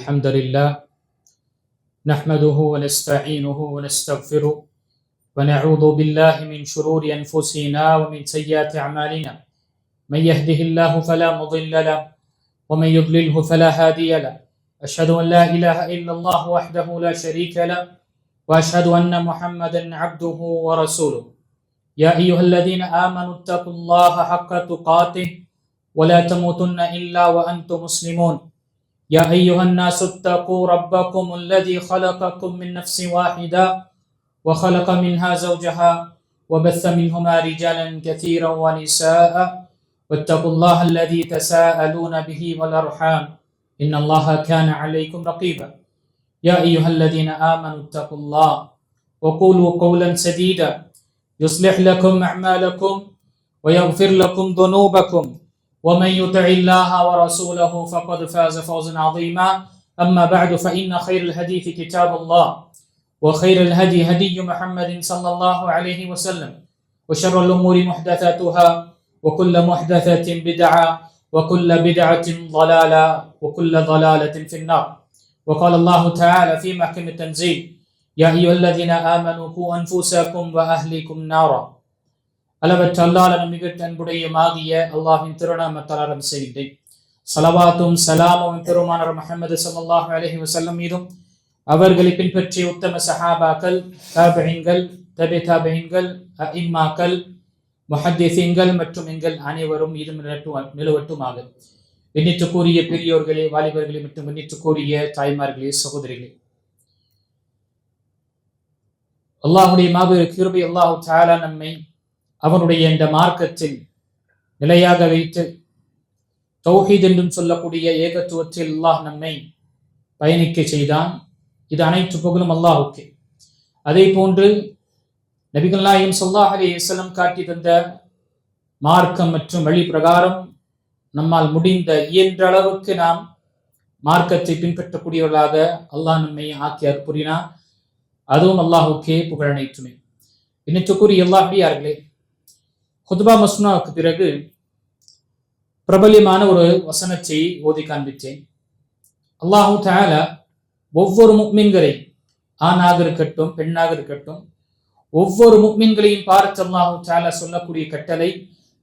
الحمد لله نحمده ونستعينه ونستغفره ونعوذ بالله من شرور أنفسنا ومن سيئات أعمالنا من يهده الله فلا مضل له ومن يضلله فلا هادي له أشهد أن لا إله إلا الله وحده لا شريك له وأشهد أن محمدا عبده ورسوله يا أيها الذين آمنوا اتقوا الله حق تقاته ولا تموتن إلا وأنتم مسلمون يا أيها الناس اتقوا ربكم الذي خلقكم من نفس واحدة وخلق منها زوجها وبث منهما رجالا كثيرا ونساء واتقوا الله الذي تساءلون به والأرحام إن الله كان عليكم رقيبا يا أيها الذين آمنوا اتقوا الله وقولوا قولا سديدا يصلح لكم أعمالكم ويغفر لكم ذنوبكم ومن يطع الله ورسوله فقد فاز فوزا عظيما أما بعد فإن خير الحديث كتاب الله وخير الهدي هدي محمد صلى الله عليه وسلم وشر الأمور محدثاتها وكل محدثة بدعة وكل بدعة ضلالة وكل ضلالة في النار وقال الله تعالى في محكم التنزيل يا أيها الذين آمنوا قوا أنفسكم وأهليكم نارا அளவற்ற அல்லாஹ்வின் மிக அன்புடையமாகிய அல்லாஹ்வின் திருநாமத்தால் ஆரம்பம் செய்கின்றேன். ஸலவாத்தும் ஸலாமும் பெருமானார் முஹம்மது ஸல்லல்லாஹு அலைஹி வஸல்லம் மீதும் அவர்களை பின்பற்றிய உத்தம சஹாபாக்கள், தாபிஈன்கள், தபி தாபிஈன்கள், அஇம்மாக்கள், முஹத்திஸீன்கள் மற்றும் எங்கள் அனைவரும் மீதும் நிலவட்டுமாக. எண்ணிற்குரிய பெரியோர்களே, வாலிபர்களே மற்றும் எண்ணிற்குரிய தாய்மார்களே, சகோதரிகளே, அல்லாஹ்வுடைய மாபெரும் கிருபை அல்லாஹ் தஆலா நம்மை அவனுடைய இந்த மார்க்கத்தில் நிலையாக வைத்து தௌஹீத் என்றும் சொல்லக்கூடிய ஏகத்துவத்தில் அல்லாஹ் நம்மை பயணிக்க செய்தான். இது அனைத்து புகழும் அல்லாஹ்வுக்கே. அதே போன்று நபிகள் நாயகம் ஸல்லல்லாஹு அலைஹி வஸல்லம் காட்டி தந்த மார்க்கம் மற்றும் வழி பிரகாரம் நம்மால் முடிந்த இயன்ற அளவுக்கு நாம் மார்க்கத்தை பின்பற்றக்கூடியவர்களாக அல்லாஹ் நம்மை ஆக்கி அருள்புரினார். அதுவும் அல்லாஹ்வுக்கே புகழ் அனைத்துமே. இன்னத்துக்குரிய அல்லாஹ்வியார்களே, ஹுத்பா மஸ்னூஆவுக்கு பிறகு பிரபல்யமான ஒரு வசனத்தை ஓதி காண்பித்தேன். அல்லாஹு தஆலா ஒவ்வொரு முஃமின்களை, ஆணாக இருக்கட்டும் பெண்ணாக இருக்கட்டும், ஒவ்வொரு முஃமின்களையும் பார்த்து அல்லாஹு தஆலா சொல்லக்கூடிய கட்டளை,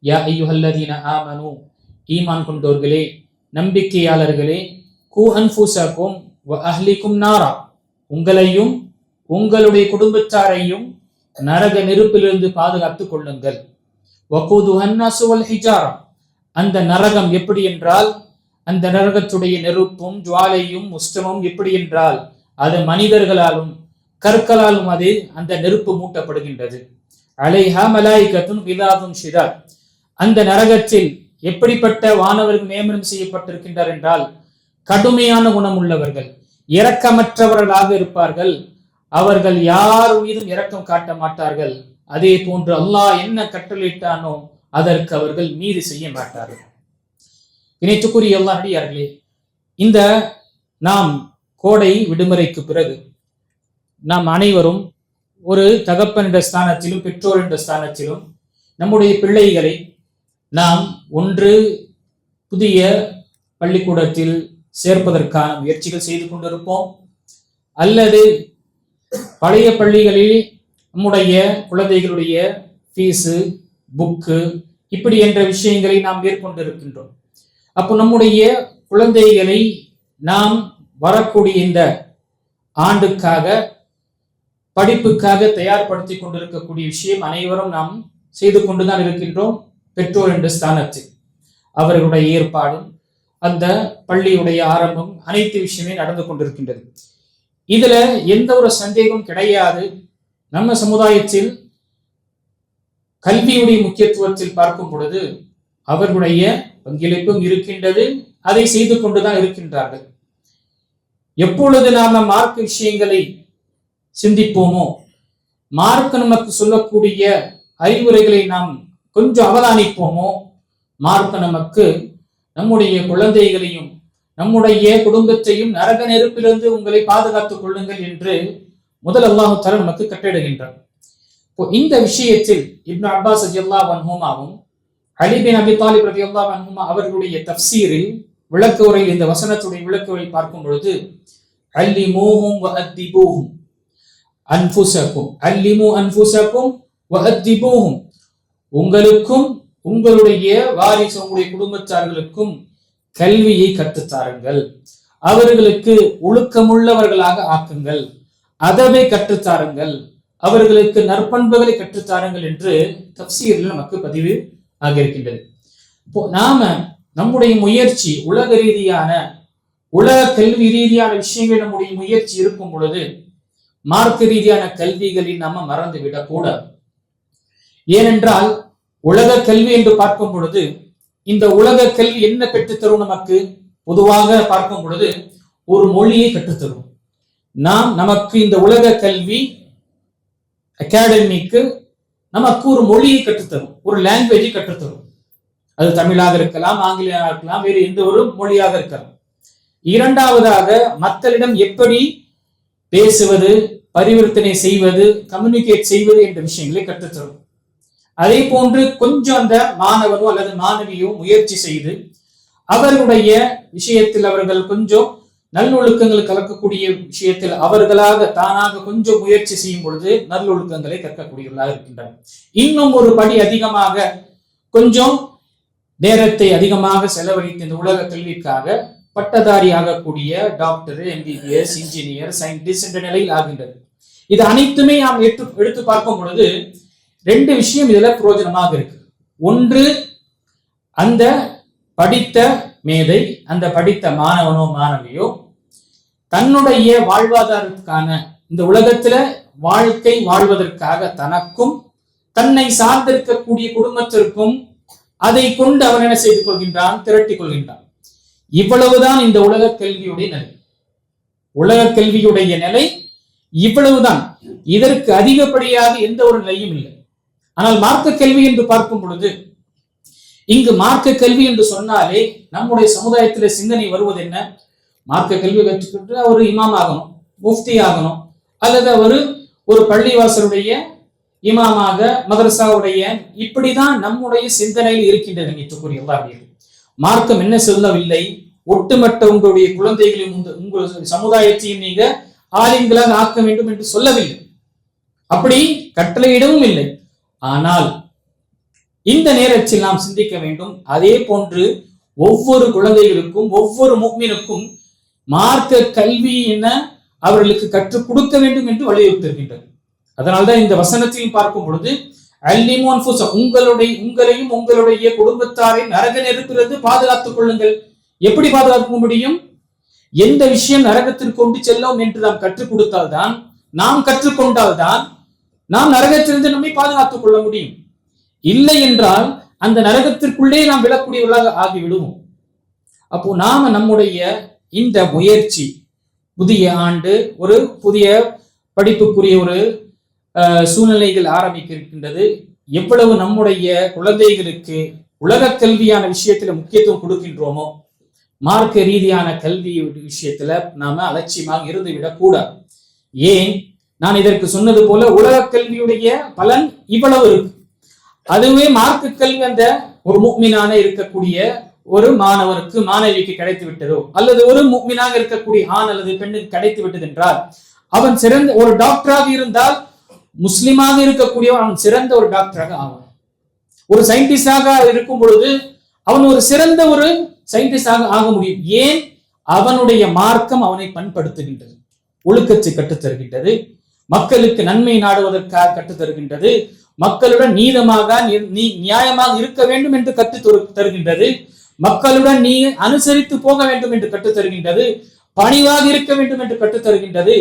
யா அய்யுஹல்லதீன ஆமனு, ஈமான் கொண்டோர்களே, நம்பிக்கையாளர்களே, கூ அன்ஃபுஸக்கும் வ அஹ்லிக்கும் நாரா, உங்களையும் உங்களுடைய குடும்பத்தாரையும் நரக நெருப்பிலிருந்து பாதுகாத்துக் கொள்ளுங்கள். வகூதுஹன் நாஸு வல் ஹிஜாரா, அந்த நரகம் எப்படி என்றால், அந்த நரகத்துடைய நெருப்பும் ஜுவாலையும் உஷ்ணமும் எப்படி என்றால், அது மனிதர்களாலும் கற்களாலும் அது அந்த நெருப்பு மூட்டப்படுகின்றது. அலைஹா மலாயிகத்துன் கிலாதுன் ஷிதாத், அந்த நரகத்தில் எப்படிப்பட்ட வானவர்கள் நியமனம் செய்யப்பட்டிருக்கின்றார் என்றால், கடுமையான குணம் உள்ளவர்கள், இரக்கமற்றவர்களாக இருப்பார்கள். அவர்கள் யார் மீதும் இரக்கம் காட்ட மாட்டார்கள். அதே போன்று அல்லாஹ் என்ன கட்டளையிட்டானோ அதற்கு அவர்கள் மீறி செய்ய மாட்டார்கள். இணைத்துக்குரிய அல்லாஹ்வியார்களே, இந்த நாம் கோடை விடுமுறைக்கு பிறகு நாம் அனைவரும் ஒரு தகப்பன் என்ற ஸ்தானத்திலும் பெற்றோர் என்ற ஸ்தானத்திலும் நம்முடைய பிள்ளைகளை நாம் ஒன்று புதிய பள்ளிக்கூடத்தில் சேர்ப்பதற்கான முயற்சிகள் செய்து கொண்டிருப்போம், அல்லது பழைய பள்ளிகளில் நம்முடைய குழந்தைகளுடைய ஃபீஸு, புக்கு, இப்படி என்ற விஷயங்களை நாம் மேற்கொண்டிருக்கின்றோம். அப்போ நம்முடைய குழந்தைகளை நாம் வரக்கூடிய இந்த ஆண்டுக்காக படிப்புக்காக தயார்படுத்தி கொண்டிருக்கக்கூடிய விஷயம் அனைவரும் நாம் செய்து கொண்டுதான் இருக்கின்றோம். பெற்றோர் என்ற ஸ்தானத்தில் அவர்களுடைய ஏற்பாடும் அந்த பள்ளியுடைய ஆரம்பம் அனைத்து விஷயமே நடந்து கொண்டிருக்கின்றது. இதுல எந்த ஒரு சந்தேகம் கிடையாது. நம்ம சமுதாயத்தில் கல்வியுடைய முக்கியத்துவத்தில் பார்க்கும் பொழுது அவர்களுடைய பங்களிப்பும் இருக்கின்றது. அதை செய்து கொண்டுதான் இருக்கின்றார்கள். எப்பொழுது நாம் மார்க்க விஷயங்களை சிந்திப்போமோ, மார்க்க நமக்கு சொல்லக்கூடிய அறிவுரைகளை நாம் கொஞ்சம் அவதானிப்போமோ, மார்க்க நமக்கு நம்முடைய குழந்தைகளையும் நம்முடைய குடும்பத்தையும் நரக நெருப்பிலிருந்து உங்களை பாதுகாத்துக் கொள்ளுங்கள் என்று முதல் அல்லாஹ் தஆலா நமக்கு கட்டளையிடுகின்றார். இந்த விஷயத்தில் இப்னு அப்பாஸ் ரலியல்லாஹு அன்ஹுமாவும் அலி பின் அபி தாலிப் ரலியல்லாஹு அன்ஹுமா அவர்களுடைய தஃப்சீரில் விளக்க உரையில் இந்த வசனத்துடைய விளக்க உரை பார்க்கும் பொழுது அல்லிமூஹும் வஅத்திபூஹும் அன்ஃபுஸக்கும் அல்லிமு அன்ஃபுஸக்கும் வஅத்திபூஹும், உங்களுக்கும் உங்களுடைய வாரிசு உங்களுடைய குடும்பத்தார்களுக்கும் கல்வியை கற்றுத்தாருங்கள், அவர்களுக்கு ஒழுக்கமுள்ளவர்களாக ஆக்குங்கள், அதவை கற்றுத்தாருங்கள், அவர்களுக்கு நற்பண்புகளை கற்றுத்தாருங்கள் என்று தஃசீரில் நமக்கு பதிவு ஆகியிருக்கின்றது. இப்போ நாம நம்முடைய முயற்சி உலக ரீதியான உலக கல்வி ரீதியான விஷயங்கள் நம்முடைய முயற்சி இருக்கும் பொழுது மார்க்க ரீதியான கல்விகளில் நாம மறந்து விடக்கூடாது. ஏனென்றால் உலக கல்வி என்று பார்க்கும் பொழுது இந்த உலக கல்வி என்ன பெற்றுத்தரும்? நமக்கு பொதுவாக பார்க்கும் பொழுது ஒரு மொழியை கற்றுத்தரும். நமக்கு இந்த உலக கல்வி அகாடமிக்கு நமக்கு ஒரு மொழியை கற்றுத்தரும், ஒரு லாங்குவேஜை கற்றுத்தரும். அது தமிழாக இருக்கலாம், ஆங்கிலேயாக இருக்கலாம், வேறு எந்த ஒரு மொழியாக இருக்கலாம். இரண்டாவதாக மக்களிடம் எப்படி பேசுவது, பரிவர்த்தனை செய்வது, கம்யூனிகேட் செய்வது என்ற விஷயங்களை கற்றுத்தரும். அதே போன்று கொஞ்சம் அந்த மாணவனோ அல்லது மாணவியோ முயற்சி செய்து அவர்களுடைய விஷயத்தில் அவர்கள் கொஞ்சம் நல்லொழுக்கங்கள் கலக்கக்கூடிய விஷயத்தில் அவர்களாக தானாக கொஞ்சம் முயற்சி செய்யும் பொழுது நல்லொழுக்கங்களை கற்கக்கூடியவர்களாக இருக்கின்றனர். இன்னும் ஒரு படி அதிகமாக கொஞ்சம் நேரத்தை அதிகமாக செலவழித்து இந்த உலக கல்விக்காக பட்டதாரி ஆகக்கூடிய டாக்டர், எம்பிபிஎஸ், இன்ஜினியர், சயின்டிஸ்ட் என்ற நிலையில் ஆகின்றது. இது அனைத்துமே நாம் எடுத்து பார்க்கும் பொழுது ரெண்டு விஷயம் இதுல பிரயோஜனமாக இருக்கு. ஒன்று, அந்த படித்த மேதை, அந்த படித்த மாணவனோ மாணவியோ தன்னுடைய வாழ்வாதாரத்துக்கான இந்த உலகத்துல வாழ்க்கை வாழ்வதற்காக தனக்கும் தன்னை சார்ந்திருக்கக்கூடிய குடும்பத்திற்கும் அதை கொண்டு அவன் என்ன செய்து கொள்கின்றான், திரட்டிக் கொள்கின்றான். இவ்வளவுதான் இந்த உலக கல்வியுடைய நிலை. உலக கல்வியுடைய நிலை இவ்வளவுதான். இதற்கு அதிகப்படியாக எந்த ஒரு நிலையும் இல்லை. ஆனால் மார்க்க கல்வி என்று பார்க்கும் பொழுது இங்கு மார்க்க கல்வி என்று சொன்னாலே நம்முடைய சமுதாயத்துல சிந்தனை வருவது என்ன? மார்க்க கல்வி கற்றுக்கிட்டு அவர் இமாம் ஆகணும், முஃப்தி ஆகணும், அல்லது அவர் ஒரு பள்ளிவாசலுடைய இமாமாக, மதரசாவுடைய, இப்படிதான் நம்முடைய சிந்தனையில் இருக்கின்றது. மார்க்கம் என்ன சொல்லவில்லை? ஒட்டுமொத்த உங்களுடைய குழந்தைகளையும் உங்கள் சமுதாயத்தையும் நீங்க ஆலிம்களாக ஆக்க வேண்டும் என்று சொல்லவில்லை, அப்படி கட்டளையிடவும் இல்லை. ஆனால் இந்த நேரத்தில் நாம் சிந்திக்க வேண்டும். அதே போன்று ஒவ்வொரு குழந்தைகளுக்கும் ஒவ்வொரு முஃமினுக்கும் மார்க்க கல்வி என்ன அவர்களுக்கு கற்றுக் கொடுக்க வேண்டும் என்று வலியுறுத்திருக்கின்றது. அதனால்தான் இந்த வசனத்தையும் பார்க்கும் பொழுது அல்லிமு அன்ஃபுஸக்கும், உங்களையும் உங்களுடைய குடும்பத்தாரை நரக நெருப்பிலிருந்து பாதுகாத்துக் கொள்ளுங்கள். எப்படி பாதுகாக்க முடியும்? எந்த விஷயம் நரகத்திற்கு கொண்டு செல்லும் என்று நாம் கற்றுக் கொடுத்தால்தான், நாம் கற்றுக்கொண்டால்தான் நாம் நரகத்திலிருந்து நம்மை பாதுகாத்துக் கொள்ள முடியும். இல்லை என்றால் அந்த நரகத்திற்குள்ளே நாம் விழக்கூடியவர்களாக ஆகிவிடுவோம். அப்போ நாம நம்முடைய இந்த முயற்சி, புதிய ஆண்டு ஒரு புதிய படிப்புக்குரிய ஒரு சூழ்நிலைகள் ஆரம்பிக்க இருக்கின்றது. எவ்வளவு நம்முடைய குழந்தைகளுக்கு உலக கல்வியான விஷயத்துல முக்கியத்துவம் கொடுக்கின்றோமோ, மார்க்க ரீதியான கல்வி விஷயத்துல நாம அலட்சியமாக இருந்து விடக்கூடாது. ஏன், நான் இதற்கு சொன்னது போல உலக கல்வியுடைய பலன் இவ்வளவு இருக்கு. அதுவே மார்க்க கல்வி அந்த ஒரு முஃமினான இருக்கக்கூடிய ஒரு மாணவருக்கு, மாணவிக்கு கிடைத்து விட்டதோ, அல்லது ஒரு முஃமினாக இருக்கக்கூடிய ஆண் அல்லது பெண்ணுக்கு கிடைத்து விட்டது என்றால், அவன் சிறந்த ஒரு டாக்டராக இருந்தால், முஸ்லிமாக இருக்கக்கூடிய அவன் சிறந்த ஒரு டாக்டராக ஆவான். ஒரு சயின்டிஸ்டாக இருக்கும் பொழுது அவன் ஒரு சிறந்த ஒரு சயின்டிஸ்டாக ஆக முடியும். ஏன்? அவனுடைய மார்க்கம் அவனை பண்படுத்துகின்றது, ஒழுக்கத்தை கற்றுத்தருகின்றது, மக்களுக்கு நன்மை நாடுவதற்காக கற்றுத்தருகின்றது, மக்களுடன் நீதமாக நியாயமாக இருக்க வேண்டும் என்று கற்றுத் தருகின்றது, மக்களுடன் நீ அனுசரித்து போக வேண்டும் என்று கற்றுத் தருகின்றது, பணிவாக இருக்க வேண்டும் என்று கற்றுத் தருகின்றது,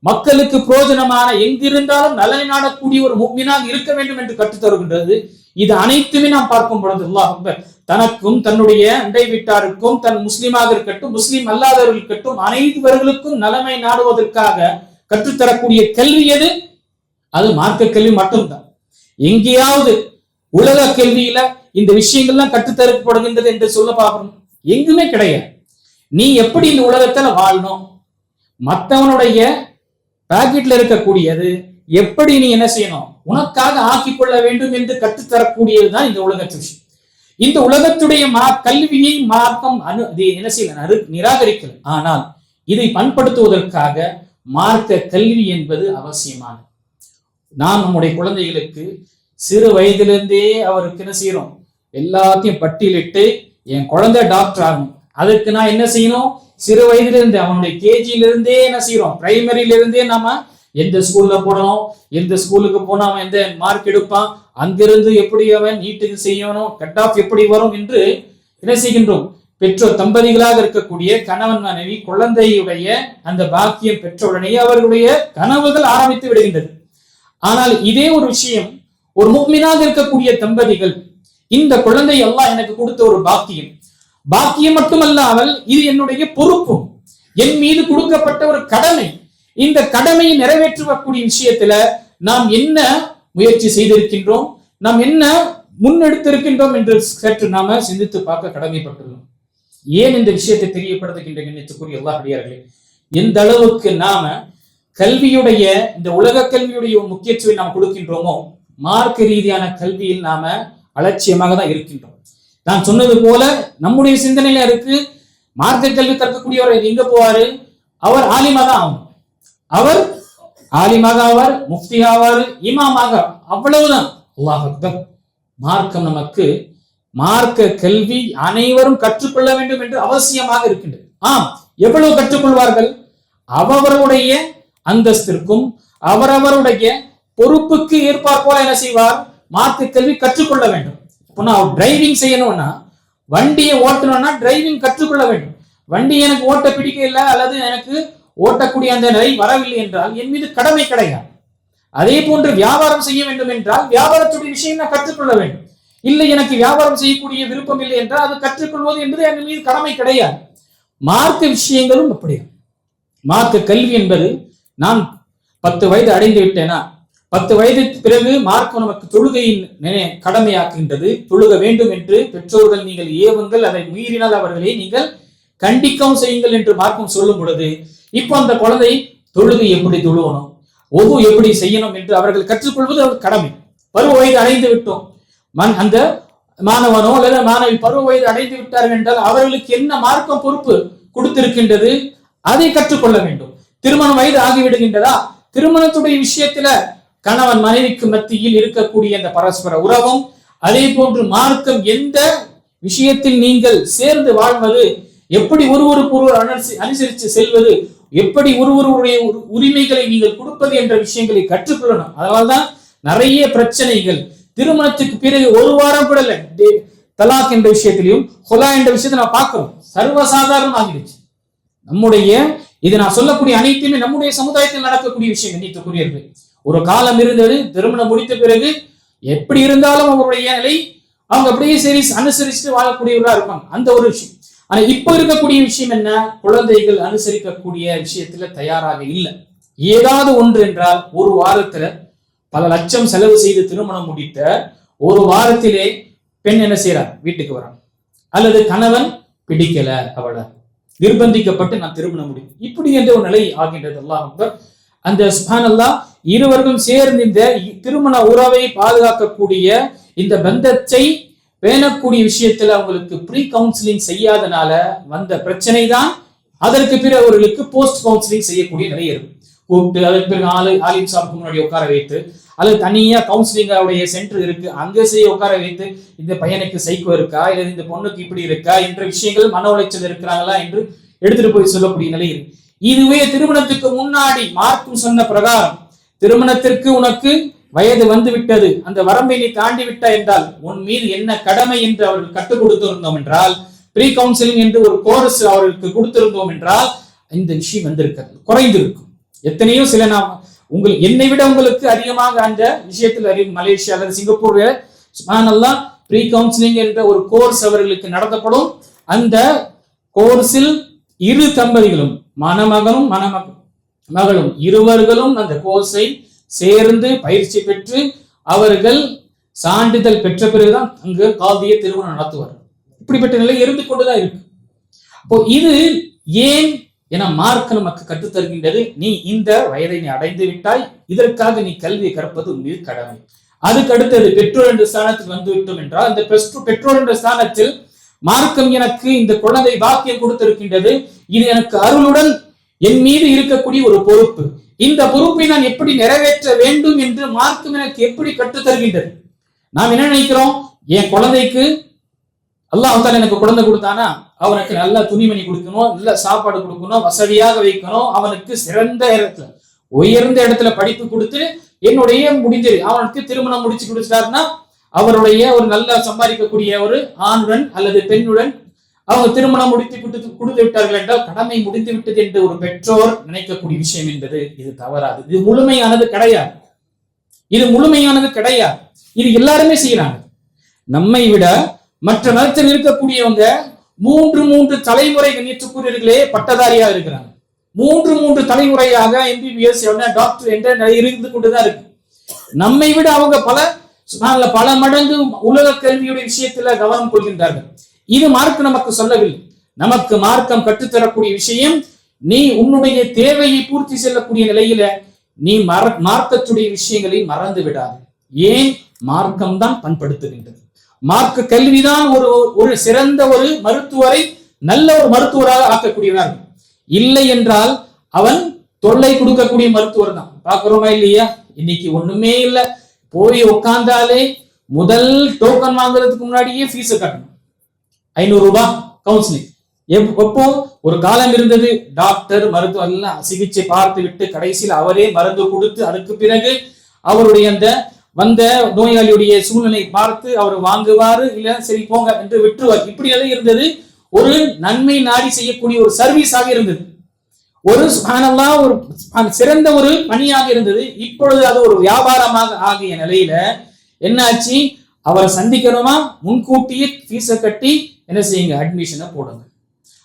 மக்களுக்கு பிரயோஜனமான எங்கிருந்தாலும் நலனை நாடக்கூடிய ஒரு முஃமினாக இருக்க வேண்டும் என்று கற்றுத் தருகின்றது. இது அனைத்துமே நாம் பார்க்கும் பொழுது அல்லாஹ் அக்பர், தனக்கும் தன்னுடைய அண்டை வீட்டாருக்கும், தன் முஸ்லீமாக இருக்கட்டும் முஸ்லீம் அல்லாதவர்கள் இருக்கட்டும் அனைவர்களுக்கும் நலமை நாடுவதற்காக கற்றுத்தரக்கூடிய கல்வி எது? அது மார்க்க கல்வி மட்டும்தான். எங்கேயாவது உலக கல்வியில இந்த விஷயங்கள்லாம் கற்றுத்தரப்படுகின்றது என்று சொல்ல பார்க்கணும், எங்குமே கிடையாது. நீ எப்படி இந்த உலகத்துல வாழணும், மற்றவனுடைய பாக்கெட்ல இருக்கக்கூடியது எப்படி நீ என்ன செய்யணும், உனக்காக ஆக்கிக் கொள்ள வேண்டும் என்று கற்றுத்தரக்கூடியதுதான் இந்த உலகத்து விஷயம். இந்த உலகத்துடைய கல்வியை மார்க்கம் என்ன செய்யல, நிராகரிக்கல. ஆனால் இதை பண்படுத்துவதற்காக மார்க்க கல்வி என்பது அவசியமானது. நாம் நம்முடைய குழந்தைகளுக்கு சிறு வயதிலிருந்தே அவருக்கு என்ன செய்யறோம், எல்லாத்தையும் பட்டியலிட்டு என் குழந்தை டாக்டர் ஆகணும், அதுக்கு நான் என்ன செய்யணும், சிறு வயதிலிருந்து அவனுடைய கேஜியிலிருந்தே என்ன செய்யறோம், பிரைமரியிலிருந்தே நாம எந்த ஸ்கூல்ல போடணும், எந்த ஸ்கூலுக்கு போனா அவன் எந்த மார்க் எடுப்பான், அங்கிருந்து எப்படி அவன் நீட்டுக்கு செய்யணும், கட் ஆஃப் எப்படி வரும் என்று என்ன செய்கின்றோம். பெற்றோர் தம்பதிகளாக இருக்கக்கூடிய கணவன் மனைவி குழந்தையுடைய அந்த பாக்கியம் பெற்றவுடனே அவர்களுடைய கனவுகள் ஆரம்பித்து விடுகின்றது. ஆனால் இதே ஒரு விஷயம் ஒரு முஃமினாக இருக்கக்கூடிய தம்பதிகள், இந்த குழந்தை அல்லாஹ் எனக்கு கொடுத்த ஒரு பாக்கியம் மட்டுமல்லாமல் இது என்னுடைய பொறுப்பும், என் மீது கொடுக்கப்பட்ட ஒரு கடமை. இந்த கடமையை நிறைவேற்றக்கூடிய விஷயத்துல நாம் என்ன முயற்சி செய்திருக்கின்றோம், நாம் என்ன முன்னெடுத்திருக்கின்றோம் என்று சற்று நாம சிந்தித்து பார்க்க கடமைப்பட்டுள்ளோம். ஏன் இந்த விஷயத்தை தெரியப்படுத்துகின்ற எண்ணத்துக்குரிய அல்லாஹ் அடியார்களே, எந்த அளவுக்கு நாம கல்வியுடைய இந்த உலக கல்வியுடைய முக்கியத்துவம் நாம் கொடுக்கின்றோமோ, மார்க்க ரீதியான கல்வியில் நாம அலட்சியமாக தான் இருக்கின்றோம். நான் சொன்னது போல நம்முடைய சிந்தனையில இருக்கு, மார்க்க கல்வி கற்கக்கூடியவர் எங்க போவாரு, அவர் ஆலிமா தான் ஆகும், அவர் ஆலிமாக ஆவார், முஃப்தி ஆவார், இமாமாக, அவ்வளவுதான். அல்லாஹ் அக்பர். மார்க்கம் நமக்கு மார்க்க கல்வி அனைவரும் கற்றுக்கொள்ள வேண்டும் என்று அவசியமாக இருக்கின்றது. எவ்வளவு கற்றுக்கொள்வார்கள், அவர்களுடைய அந்தஸ்திற்கும் அவரவருடைய பொறுப்புக்கு ஏற்பார் போல என்ன செய்வார், மார்க்க கல்வி கற்றுக்கொள்ள வேண்டும். இப்போ நான் டிரைவிங் செய்யணும்னா, வண்டியை ஓட்டணும்னா டிரைவிங் கற்றுக்கொள்ள வேண்டும். வண்டி எனக்கு ஓட்ட பிடிக்கல அல்லது எனக்கு ஓட்டக்கூடிய அந்த நிலை வரவில்லை என்றால் என் மீது கடமை கிடையாது. அதே போன்று வியாபாரம் செய்ய வேண்டும் என்றால் வியாபாரத்துடைய விஷயம் நான் கற்றுக்கொள்ள வேண்டும். இல்லை எனக்கு வியாபாரம் செய்யக்கூடிய விருப்பம் இல்லை என்றால் அது கற்றுக்கொள்வது என்பது என் மீது கடமை கிடையாது. மார்க்க விஷயங்களும் அப்படியா. மார்க்க கல்வி என்பது, நான் 10 வயது அடைந்து விட்டேனா, 10 வயதுக்கு பிறகு மார்க்கம் நமக்கு தொழுகையின் கடமையாக்குகின்றது. தொழுக வேண்டும் என்று பெற்றோர்கள் நீங்கள் ஏவுங்கள், அதை மீறினால் அவர்களை நீங்கள் கண்டிக்கவும் செய்யுங்கள் என்று மார்க்கம் சொல்லும் பொழுது, இப்போ அந்த குழந்தை தொழுகை எப்படி தொழுவணும், ஒது எப்படி செய்யணும் என்று அவர்கள் கற்றுக்கொள்வது அவர் கடமை. பருவ வயது அடைந்து விட்டோம், அந்த மாணவனோ அல்லது மாணவி பருவ வயது அடைந்து விட்டார்கள் என்றால் அவர்களுக்கு என்ன மார்க்கம் பொறுப்பு கொடுத்திருக்கின்றது, அதை கற்றுக்கொள்ள வேண்டும். திருமண வயது ஆகிவிடுகின்றதா, திருமணத்துடைய விஷயத்துல கணவன் மனைவிக்கு மத்தியில் இருக்கக்கூடிய அந்த பரஸ்பர உறவும், அதே போன்று மார்க்கம் எந்த விஷயத்தில் நீங்கள் சேர்ந்து வாழ்வது, எப்படி ஒருவருக்கு அனுசரித்து செல்வது, எப்படி ஒருவருடைய உரிமைகளை நீங்கள் கொடுப்பது என்ற விஷயங்களை கற்றுக்கொள்ளணும். அதனால்தான் நிறைய பிரச்சனைகள் திருமணத்துக்கு பிறகு ஒரு வாரம் கூட இல்லை, தலாக் என்ற விஷயத்திலையும் ஹுலா என்ற விஷயத்தை நான் பார்க்கிறோம், சர்வசாதாரணம் ஆகிடுச்சு. நம்முடைய இது நான் சொல்லக்கூடிய அனைத்துமே நம்முடைய சமுதாயத்தில் நடக்கக்கூடிய விஷயம். கண்ணியத்துக்குரியவர்களே, ஒரு காலம் இருந்தது, திருமணம் முடித்த பிறகு எப்படி இருந்தாலும் அவருடைய நிலை அவங்க அப்படியே சரி அனுசரிச்சுட்டு வாழக்கூடியவர்களா இருப்பாங்க, அந்த ஒரு விஷயம். ஆனா இப்ப இருக்கக்கூடிய விஷயம் என்ன, குழந்தைகள் அனுசரிக்கக்கூடிய விஷயத்துல தயாராக இல்லை. ஏதாவது ஒன்று என்றால் ஒரு வாரத்துல பல லட்சம் செலவு செய்து திருமணம் முடித்த ஒரு வாரத்திலே பெண் என்ன செய்யறார், வீட்டுக்கு வரான், அல்லது கணவன் பிடிக்கல, அவளை நிர்பந்திக்கப்பட்டு நான் திருமணம் முடியும், இப்படி என்ற ஒரு நிலை ஆகின்றது. அல்லாஹ் அக்பர். அந்த சுப்ஹானல்லாஹ், இருவர்களும் சேர்ந்து இந்த திருமண உறவை பாதுகாக்கக்கூடிய இந்த பந்தத்தை பேணக்கூடிய விஷயத்துல அவங்களுக்கு ப்ரீ கவுன்சிலிங் செய்யாதனால வந்த பிரச்சனை தான். அதற்கு பிறகு அவர்களுக்கு போஸ்ட் கவுன்சிலிங் செய்யக்கூடிய நிலை இருக்கும். கூப்பிட்டு அதற்கு பிறகு ஆலிம் சாப்புக்கு முன்னாடி உட்கார வைத்து, அல்லது தனியா கவுன்சிலிங் சென்டர் இருக்கு, அங்க செய்ய உட்கார வைத்து, இந்த பையனுக்கு சைக்கோ இருக்கா, இல்லை இந்த பொண்ணுக்கு இப்படி இருக்கா என்ற விஷயங்கள், மன உளைச்சல் இருக்கிறாங்களா என்று எடுத்துட்டு போய் சொல்லக்கூடிய நிலை இருக்கு. இதுவே திருமணத்துக்கு முன்னாடி மார்க்கும் சொன்ன பிரகாரம், திருமணத்திற்கு உனக்கு வயது வந்து விட்டது, அந்த வரம்பை நீ தாண்டி விட்ட என்றால் உன் மீது என்ன கடமை என்று அவர்கள் கற்றுக் கொடுத்திருந்தோம் என்றால், ப்ரீ கவுன்சிலிங் என்று ஒரு கோர்ஸ் அவர்களுக்கு கொடுத்திருந்தோம் என்றால் இந்த விஷயம் வந்திருக்கிறது, குறைந்திருக்கும். எத்தனையோ சில நாம் உங்களுக்கு என்னை விட உங்களுக்கு அதிகமாக அந்த விஷயத்தில் அறியும். மலேசியா அல்லது சிங்கப்பூர்ல சுப்ஹானல்லாஹ் ப்ரீ கவுன்சிலிங் என்ற ஒரு கோர்ஸ் அவர்களுக்கு நடத்தப்படும். அந்த கோர்ஸில் இரு தம்பதிகளும், மணமகனும் மகளும் இருவர்களும் அந்த கோர்ஸை சேர்ந்து பயிற்சி பெற்று அவர்கள் சான்றிதழ் பெற்ற பிறகுதான் அங்கு காதிய திருமணம் நடத்துவார். இப்படிப்பட்ட நிலை இருந்து கொண்டுதான் இருக்கு. அப்போ இது ஏன் என மார்க்க நமக்கு கற்றுத்தருகின்றது, நீ இந்த வயதை நீ அடைந்து விட்டாய், இதற்காக நீ கல்வியை கற்பது உன் மீது கடமை. அதுக்கு அடுத்தது பெற்றோர் என்ற ஸ்தானத்துக்கு வந்து விட்டோம் என்றால், அந்த பெற்றோர் என்ற ஸ்தானத்தில் மார்க்கம் எனக்கு இந்த குழந்தை பாக்கியம் கொடுத்திருக்கின்றது, இது எனக்கு அருளுடன் என் மீது இருக்கக்கூடிய ஒரு பொறுப்பு. இந்த பொறுப்பை நான் எப்படி நிறைவேற்ற வேண்டும் என்று மார்க்கம் எனக்கு எப்படி கற்றுத் தருகின்றது. நாம் என்ன நினைக்கிறோம், என் குழந்தைக்கு அல்லாஹ் எனக்கு குழந்தை கொடுத்தானா அவனுக்கு நல்ல துணிமணி கொடுக்கணும், நல்ல சாப்பாடு கொடுக்கணும், வசதியாக வைக்கணும், அவனுக்கு சிறந்த இடத்துல உயர்ந்த இடத்துல படிப்பு கொடுத்து என்னுடைய முடிஞ்சது அவனுக்கு திருமணம் முடிச்சு கொடுத்தாருன்னா அவருடைய ஒரு நல்ல சம்பாதிக்கக்கூடிய ஒரு ஆணுடன் அல்லது பெண்ணுடன் அவங்க திருமணம் கொடுத்து விட்டார்கள் என்றால் கடமை முடிந்து விட்டது என்று ஒரு பெற்றோர் நினைக்கக்கூடிய விஷயம் என்பது இது தவறாது. இது முழுமையானது கிடையாது. இது எல்லாருமே செய்யறாங்க. நம்மை விட மற்ற மதத்தில் இருக்கக்கூடியவங்க மூன்று தலைமுறை கண்ணியத்துக்குரியவர்களே பட்டதாரியா இருக்கிறாங்க. மூன்று தலைமுறையாக MBBS டாக்டர் என்ற நிலை இருந்து கொண்டுதான் இருக்கு. நம்மை விட அவங்க பல மடங்கு உலக கல்வியுடைய விஷயத்துல கவனம் கொள்கின்றார்கள். இது மார்க்கம் நமக்கு சொல்லவில்லை. நமக்கு மார்க்கம் கற்றுத்தரக்கூடிய விஷயம், நீ உன்னுடைய தேவையை பூர்த்தி செல்லக்கூடிய நிலையில நீ மார்க்கத்துடைய விஷயங்களை மறந்து விடாது. ஏன்? மார்க்கம் தான் பண்படுத்துகின்றது. மார்க்க கல்விதான் ஒரு சிறந்த ஒரு மருத்துவரை நல்ல ஒரு மருத்துவராக ஆக்கக்கூடியவர்கள். இல்லை என்றால் அவன் தொல்லை கொடுக்கக்கூடிய மருத்துவர் தான். பாக்குறோமா இல்லையா? இன்னைக்கு ஒண்ணுமே இல்லை, போய் உட்கார்ந்தாலே முதல் டோக்கன் வாங்குறதுக்கு முன்னாடியே ஃபீஸ் கட்டணும். 500 ரூபாய் கவுன்சிலிங். எப்போ ஒரு காலம் இருந்தது, டாக்டர் மருத்துவர் எல்லாம் சிகிச்சை பார்த்து விட்டு கடைசியில் அவரே மருந்து கொடுத்து அதுக்கு பிறகு அவருடைய அந்த வந்த நோயாளியுடைய சூழ்நிலை பார்த்து அவர் வாங்குவாரு, இல்ல சரி போங்க என்று விட்டுருவார். இப்படி எல்லாம் இருந்தது. ஒரு நன்மை நாடி செய்யக்கூடிய ஒரு சர்வீஸாக இருந்தது, ஒரு சிறந்த ஒரு பணியாக இருந்தது. இப்பொழுது அது ஒரு வியாபாரமாக ஆகிய நிலையில என்னாச்சு, அவரை சந்திக்கணுமா முன்கூட்டியே ஃபீஸை கட்டி என்ன செய்யுங்க, அட்மிஷனை போடுங்க.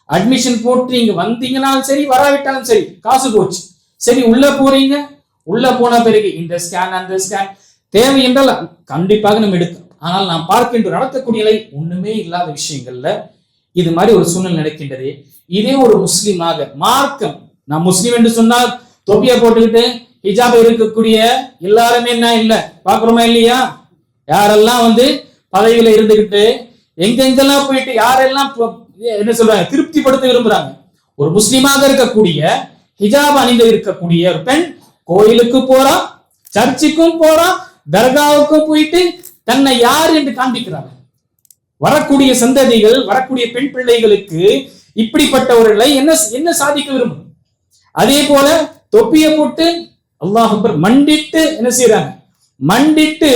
அட்மிஷன் போட்டு நீங்க வந்தீங்கன்னாலும் சரி வராவிட்டாலும் சரி காசு போச்சு. சரி உள்ள போறீங்க, உள்ள போன பிறகு இந்த ஸ்கேன் அந்த ஸ்கேன் தேவை என்றால் கண்டிப்பாக நம்ம எடுக்கணும். ஆனால் நாம் பார்க்கின்ற நடக்கக்கூடிய நிலை ஒண்ணுமே இல்லாத விஷயங்கள்ல இது மாதிரி ஒரு சூழ்நிலை நடக்கின்றது. இதே ஒரு முஸ்லீமாக மார்க்கம், நான் முஸ்லீம் என்று சொன்னால் தொப்பியா போட்டுக்கிட்டு ஹிஜாப் இருக்கக்கூடிய எல்லாருமே என்ன இல்ல பாக்குறோமா இல்லையா? யாரெல்லாம் பதவியில இருந்துகிட்டு எங்கெங்கெல்லாம் போயிட்டு யாரெல்லாம் என்ன சொல்றாங்க திருப்திப்படுத்த விரும்புறாங்க. ஒரு முஸ்லீமாக இருக்கக்கூடிய ஹிஜாப் அணிந்து இருக்கக்கூடிய ஒரு பெண் கோயிலுக்கு போறா, சர்ச்சுக்கும் போறா, தர்காவுக்கும் போயிட்டு தன்னை யார் என்று காண்பிக்கிறாங்க. வரக்கூடிய சந்ததிகள், வரக்கூடிய பெண் பிள்ளைகளுக்கு இப்படிப்பட்டவர்களை என்ன சாதிக்க விரும்பும்? அதே போல தொப்பிய போட்டு அல்லாஹ் அக்பர் மண்டிட்டு என்ன செய்யறாங்க, மண்டிட்டு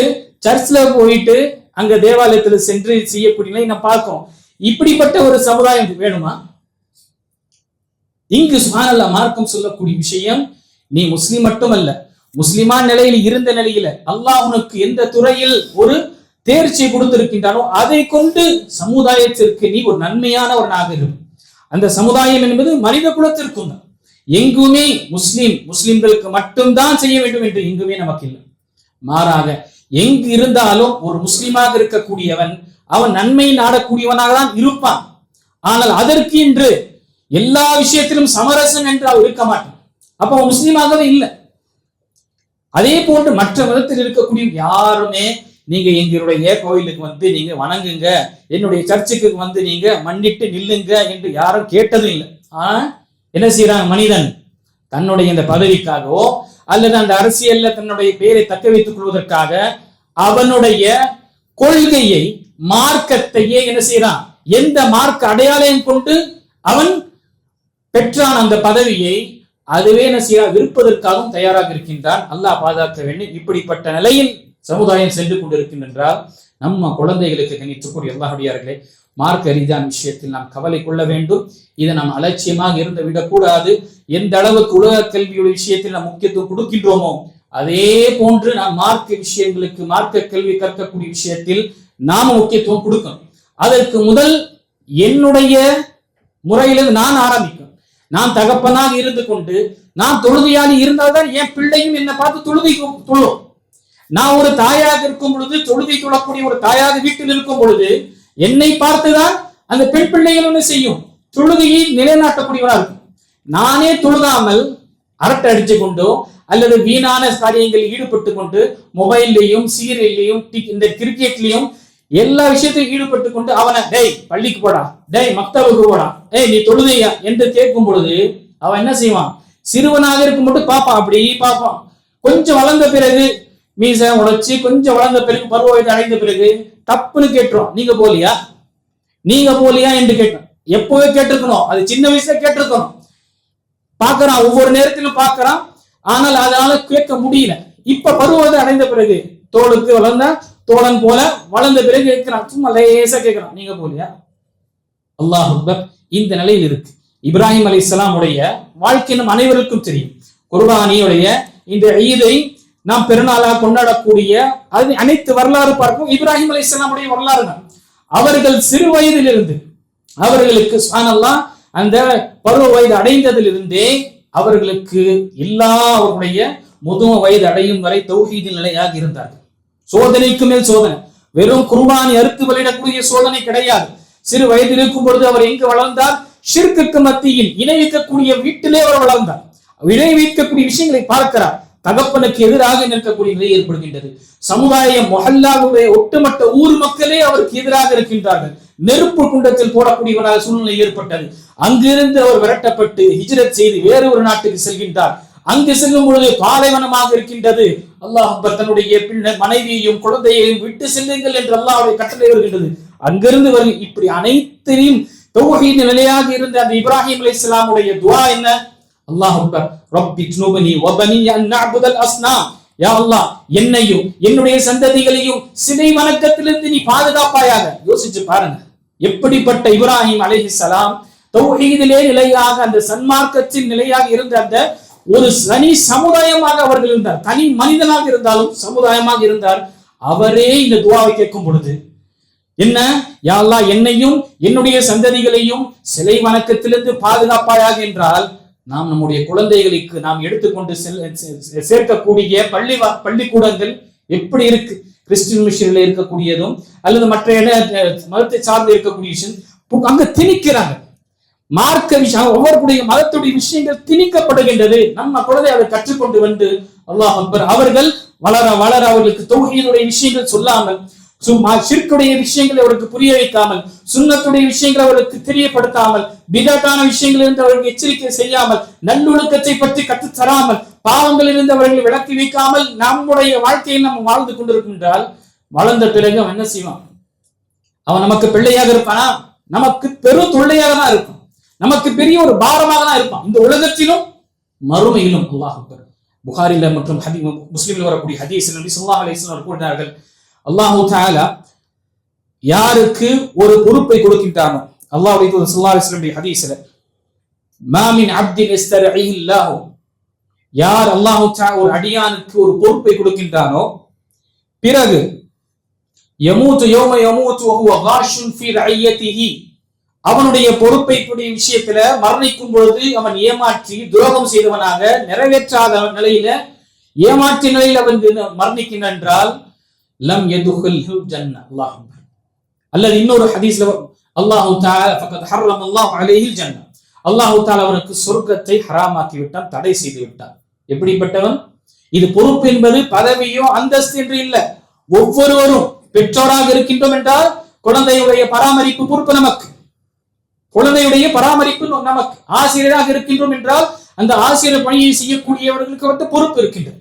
சர்ச்ல போயிட்டு அங்க தேவாலயத்துல சென்று செய்யக்கூடிய நான் பார்க்கிறோம். இப்படிப்பட்ட ஒரு சமுதாயம் வேணுமா? இங்கு சுப்ஹானல்லாஹ் மார்க்கம் சொல்லக்கூடிய விஷயம், நீ முஸ்லிம் மட்டுமல்ல, முஸ்லிமான நிலையில் இருந்த நிலையில அல்லாஹ் உனக்கு எந்த துறையில் ஒரு தேர்ச்சியை கொடுத்திருக்கின்றானோ அதை கொண்டு சமுதாயத்திற்கு நீ ஒரு நன்மையானவனாக இருக்கும். அந்த சமுதாயம் என்பது மனித குலத்திற்கும் தான். எங்குமே முஸ்லிம்களுக்கு மட்டும்தான் செய்ய வேண்டும் என்று எங்குமே நமக்கு இல்லை. மாறாக எங்கு இருந்தாலும் ஒரு முஸ்லிமாக இருக்கக்கூடியவன் அவன் நன்மை நாடக்கூடியவனாக தான் இருப்பான். ஆனால் அதற்கு இன்று எல்லா விஷயத்திலும் சமரசம் என்று அவன் இருக்க மாட்டான். அப்ப அவன் முஸ்லீமாகவே இல்லை. அதே போன்று மற்ற மதத்தில் இருக்கக்கூடிய யாருமே நீங்க எங்களுடைய கோயிலுக்கு நீங்க வணங்குங்க, என்னுடைய சர்ச்சுக்கு நீங்க மன்னிட்டு நில்லுங்க என்று யாரும் கேட்டதும் இல்லை. என்ன செய்யறான் மனிதன்? தன்னுடைய இந்த பதவிக்காகவோ அல்லது அந்த அரசியல்ல தன்னுடைய பெயரை தக்க வைத்துக் கொள்வதற்காக அவனுடைய கொள்கையை மார்க்கத்தையே என்ன செய்யறான், எந்த மார்க்க அடையாளம் கொண்டு அவன் பெற்றான் அந்த பதவியை, அதுவே என்ன செய்ய விருப்பதற்காகவும் தயாராக இருக்கின்றான். அல்லாஹ் பாதுகாக்க வேண்டும். இப்படிப்பட்ட நிலையில் சமுதாயம் சென்று கொண்டிருக்கின்றால் நம்ம குழந்தைகளுக்கு கணித்துக்கூடிய அல்லாஹ்வுடையார்களே மார்க்க ரீதியான விஷயத்தில் நாம் கவலை கொள்ள வேண்டும். இதை நாம் அலட்சியமாக இருந்து விடக்கூடாது. எந்த அளவுக்கு உலக கல்வியுடைய விஷயத்தில் நாம் முக்கியத்துவம் கொடுக்கின்றோமோ அதே போன்று நாம் மார்க்க விஷயங்களுக்கு, மார்க்க கல்வி கற்கக்கூடிய விஷயத்தில் நாம முக்கியத்துவம் கொடுக்கணும். அதற்கு முதல் என்னுடைய முறையிலிருந்து நான் ஆரம்பிக்கும். நான் தகப்பனாக இருந்து கொண்டு நான் தொழுகையாளி இருந்தால்தான் என் பிள்ளையும் என்னை பார்த்து தொழுகை தொழும். நான் ஒரு தாயாக இருக்கும் பொழுது, தொழுகை தொழக்கூடிய ஒரு தாயாக வீட்டில் இருக்கும் பொழுது என்னை பார்த்துதான் அந்த பெண் பிள்ளைகள் என்ன செய்யும், தொழுகையை நிலைநாட்டக்கூடியவனா இருக்கும். நானே தொழுகாமல் அரட்டை அடிச்சு கொண்டோ அல்லது வீணான காரியங்களில் ஈடுபட்டு கொண்டு மொபைல்லையும் சீரியல்லையும் இந்த கிரிக்கெட்லையும் எல்லா விஷயத்தையும் ஈடுபட்டு கொண்டு அவனை டேய் பள்ளிக்கு போடா, டேய் மக்தபுக்கு போடா, டேய் நீ தொழுதையா என்று கேட்கும் பொழுது அவன் என்ன செய்வான்? சிறுவனாக இருக்கும் மட்டும் பார்ப்பான், அப்படி பார்ப்பான். கொஞ்சம் வளர்ந்த பிறகு மீச உழைச்சி கொஞ்சம் வளர்ந்த பிறகு பருவ வயது அடைந்த பிறகு தப்புன்னு கேட்டுரும், நீங்க போலியா என்று கேட்டோம். எப்பவே கேட்டிருக்கணும், அது சின்ன வயசுல கேட்டிருக்கணும். பார்க்கறான், ஒவ்வொரு நேரத்திலும் பார்க்கறான், ஆனால் அதனால கேட்க முடியல. இப்ப பருவத்தை அடைந்த பிறகு தோளுக்கு வளர்ந்த தோழன் போல வளர்ந்த பிறகு கேட்கிறான், சும்மா லேசா கேட்கிறான், நீங்க போலியா? அல்லாஹ் அக்பர். இந்த நிலையில் இருக்கு. இப்ராஹிம் அலைஹிஸ்ஸலாம் உடைய வாழ்க்கை நம் அனைவருக்கும் தெரியும். குர்பானியுடைய இந்த ஈதை நாம் பெருநாளாக கொண்டாடக்கூடிய அது அனைத்து வரலாறு பார்க்கும் இப்ராஹிம் அலைஹிஸ்ஸலாம் உடைய வரலாறு தான். அவர்கள் சிறு வயதிலிருந்து அவர்களுக்கு சுப்ஹானல்லாஹ் அந்த பருவ வயது அடைந்ததிலிருந்தே அவர்களுக்கு எல்லா அவருடைய முதும வயது அடையும் வரை தௌஹீதின் நிலையாக இருந்தார்கள். சோதனைக்கு மேல் சோதனை, வெறும் குர்பானி அறுத்து வெளியிடக்கூடிய சோதனை கிடையாது. சிறு வயதில் இருக்கும் பொழுது அவர் எங்கு வளர்ந்தார்? ஷிர்க்குக்கு மத்தியில் இணை வைக்கக்கூடிய வீட்டிலே அவர் வளர்ந்தார். இணை வைக்கக்கூடிய விஷயங்களை பார்க்கிறார். தகப்பனுக்கு எதிராக நிற்கக்கூடிய நிலை ஏற்படுகின்றது. சமுதாயம் மொஹல்லாவுடைய ஒட்டுமொத்த ஊர் மக்களே அவருக்கு எதிராக இருக்கின்றார்கள். நெருப்பு குண்டத்தில் போடக்கூடியவராக சூழ்நிலை ஏற்பட்டது. அங்கிருந்து அவர் விரட்டப்பட்டு ஹிஜ்ரத் செய்து வேறு ஒரு நாட்டுக்கு செல்கின்றார். அங்கு செல்லும் பொழுது பாலைவனமாக இருக்கின்றது. அல்லாஹ் அக்பர் தன்னுடைய மனைவியையும் குழந்தையையும் விட்டு செல்லுங்கள் என்று அல்லாஹ்வுடைய கட்டளை வருகின்றது. அங்கிருந்து வரும் இப்படி அனைத்தையும் தௌஹீத் நிலையாக இருந்த அந்த இப்ராஹிம் அலைஹிஸ்ஸலாமுடைய துஆ என்ன? அல்லாஹ் அக்பர், ரப்பி ஜ்னுபனி வ பனி அன் நஅபுதல் அஸ்னாம். யா அல்லாஹ், என்னையும் என்னுடைய சந்ததிகளையும் சிலை வணக்கத்திலிருந்து நீ பாதுகாப்பாயாக. யோசிச்சு பாருங்க, எப்படிப்பட்ட இப்ராஹிம் அலைஹிஸ்ஸலாம் தௌஹீதிலே நிலையாக அந்த சன்மார்க்கத்தின் நிலையாக இருந்த அந்த ஒரு தனி சமுதாயமாக அவர்கள் இருந்தார். தனி மனிதனாக இருந்தாலும் சமுதாயமாக இருந்தார். அவரே இந்த துஆவை கேட்கும் பொழுது என்ன? யா அல்லாஹ், என்னையும் என்னுடைய சந்ததிகளையும் சிலை வணக்கத்திலிருந்து பாதுகாப்பாயாக என்றால் நாம் நம்முடைய குழந்தைகளுக்கு நாம் எடுத்துக்கொண்டு சேர்க்கக்கூடிய பள்ளிக்கூடங்கள் எப்படி இருக்கு? கிறிஸ்டியன் மிஷன்ல இருக்கக்கூடியதும் அல்லது மற்ற மதத்தை சார்ந்து இருக்கக்கூடிய விஷயம் அங்க திணிக்கிறாங்க. மார்க்க விஷயம், ஒவ்வொருடைய மதத்துடைய விஷயங்கள் திணிக்கப்படுகின்றது. நம்ம குழந்தை அதை கற்றுக்கொண்டு வந்து அல்லாஹ் அக்பர் அவர்கள் வளர வளர அவர்களுக்கு தௌஹீதுடைய விஷயங்கள் சொல்லாமல், ஷிர்க்குடைய விஷயங்களை அவருக்கு புரிய வைக்காமல், சுன்னத்துடைய விஷயங்களை அவருக்கு தெரியப்படுத்தாமல், பிதத்தான விஷயங்களிலிருந்து அவர்களுக்கு எச்சரிக்கை செய்யாமல், நல்லொழுக்கத்தை பற்றி கற்றுத் தராமல், பாவங்களிலிருந்து அவர்களை விளக்கி வைக்காமல் நம்முடைய வாழ்க்கையை நம்ம வாழ்ந்து கொண்டிருக்கின்றால் வளர்ந்த பிறகு அவன் என்ன செய்வான்? அவன் நமக்கு பிள்ளையாக இருப்பானா? நமக்கு பெரும் தொல்லையாக தான் இருக்கும். நமக்கு பெரிய ஒரு பாரமாக தான் இருப்பான், இந்த உலகத்திலும் மறுமையிலும். அல்லாஹ் அக்பர். புகாரில மற்றும் முஸ்லிமில் வரக்கூடிய ஹதீஸ் நபி ஸல்லல்லாஹு அலைஹி வஸல்லம் கூறினார்கள், அல்லாஹ் தஆலா யாருக்கு ஒரு பொறுப்பை கொடுக்கின்றானோ, அல்லாஹ்வுடைய தூதர் ஸல்லல்லாஹு அலைஹி வஸல்லம் ஹதீஸ்ல மா மின் அப்தின் இஸ்தரஇல்லாஹு, யார் அல்லாஹ் தஆலா ஒரு அடியானுக்கு ஒரு பொறுப்பை கொடுக்கின்றானோ, பிறகு யமூது யௌம யமூது வஹுவ காஷுன் ஃபீ ரஅய்யதிஹி, அவனுடைய பொறுப்பை கூடிய விஷயத்துல மரணிக்கும் பொழுது அவன் ஏமாற்றி துரோகம் செய்தவனாக நிறைவேற்றாத நிலையில ஏமாற்றிய நிலையில் அவன் மரணிக்கின்றான் என்றால் லம் யதுஹுல் ஜன்னah. அல்லாஹ் அல்லது இன்னொரு ஹதீஸ்ல அல்லாஹ் தஆலா ஃபகத் ஹர்ரமல்லாஹு அலைஹில் ஜன்னah, அல்லாஹ் தஆலா அவனுக்கு சொர்க்கத்தை ஹராமாக்கி விட்டான், தடை செய்து விட்டான். எப்படிப்பட்டவன்? இது பொறுப்பு என்பது பதவியோ அந்தஸ்து என்று இல்லை. ஒவ்வொருவரும் பெற்றோராக இருக்கின்றோம் என்றால் குழந்தையுடைய பராமரிப்பு பொறுப்பு நமக்கு, குழந்தையுடைய பராமரிப்பு நமக்கு. ஆசிரியராக இருக்கின்றோம் என்றால் அந்த ஆசிரியர் பணியை செய்யக்கூடியவர்களுக்கு வந்து பொறுப்பு இருக்கின்றது.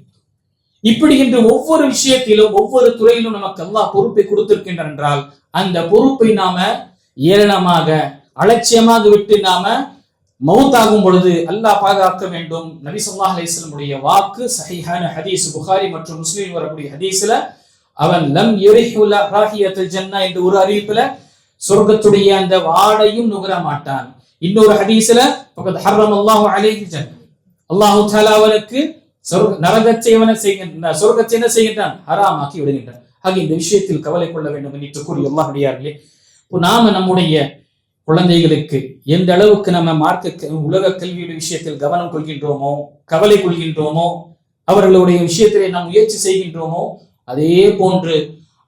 இப்படி என்று ஒவ்வொரு விஷயத்திலும் ஒவ்வொரு துறையிலும் நமக்கு அல்லாஹ் பொறுப்பை கொடுத்திருக்கின்றான் என்றால் அந்த பொறுப்பை நாம ஏளனமாக அலட்சியமாக விட்டு நாம மௌத்தாகும் பொழுது அல்லாஹ் பாதுகாக்க வேண்டும். நபி ஸல்லல்லாஹு அலைஹி வஸல்லம் உடைய வாக்கு சஹீஹான ஹதீஸ், புகாரி மற்றும் முஸ்லிம் வரக்கூடிய ஹதீஸ்ல அவன் லம் யரிஹுல ராஹியத்துல் ஜன்னah என்ற ஒரு அறிவிப்புல சொர்க்கத்துடைய அந்த வாடையும் நுகர மாட்டான். இன்னொரு ஹதீஸ்ல ஃபகத் ஹர்ரமல்லாஹு அலைஹில் ஜன்னah, அல்லாஹ் தஆலா அவனுக்கு நரகத்தை சொர்க்கத்தை என்ன செய்கின்றான்? ஹராமாக்கி விடுகின்றான். ஆக இந்த விஷயத்தில் கவலை கொள்ள வேண்டும் என்று கூறி அல்லாஹ்வுடையார்களே, இப்போ நாம நம்முடைய குழந்தைகளுக்கு எந்த அளவுக்கு நம்ம மார்க்க உலக கல்வியுடைய விஷயத்தில் கவனம் கொள்கின்றோமோ, கவலை கொள்கின்றோமோ, அவர்களுடைய விஷயத்திலே நாம் முயற்சி செய்கின்றோமோ, அதே போன்று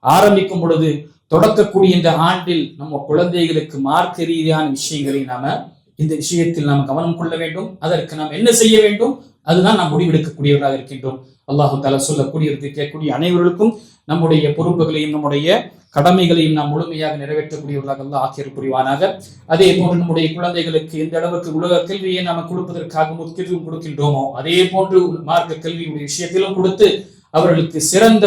ஆரம்பிக்கும் பொழுது தொடக்கக்கூடிய இந்த ஆண்டில் நம்ம குழந்தைகளுக்கு மார்க்க ரீதியான விஷயங்களை நாம இந்த விஷயத்தில் நாம் கவனம் கொள்ள வேண்டும். அதற்கு நாம் என்ன செய்ய வேண்டும்? அதுதான் நாம் முடிவெடுக்கக்கூடியவர்களாக இருக்கின்றோம். அல்லாஹு தஆலா சொல்லக்கூடியதற்கு கேட்கக்கூடிய அனைவர்களுக்கும் நம்முடைய பொறுப்புகளையும் நம்முடைய கடமைகளையும் நாம் முழுமையாக நிறைவேற்றக்கூடியவர்களாக அல்லாஹ் ஆக்கியர் புரிவானாக. அதே போன்று நம்முடைய குழந்தைகளுக்கு எந்த அளவுக்கு உலக கல்வியை நாம் கொடுப்பதற்காக முக்கியத்துவம் கொடுக்கின்றோமோ அதே போன்று மார்க்க கல்வியுடைய விஷயத்திலும் கொடுத்து அவர்களுக்கு சிறந்த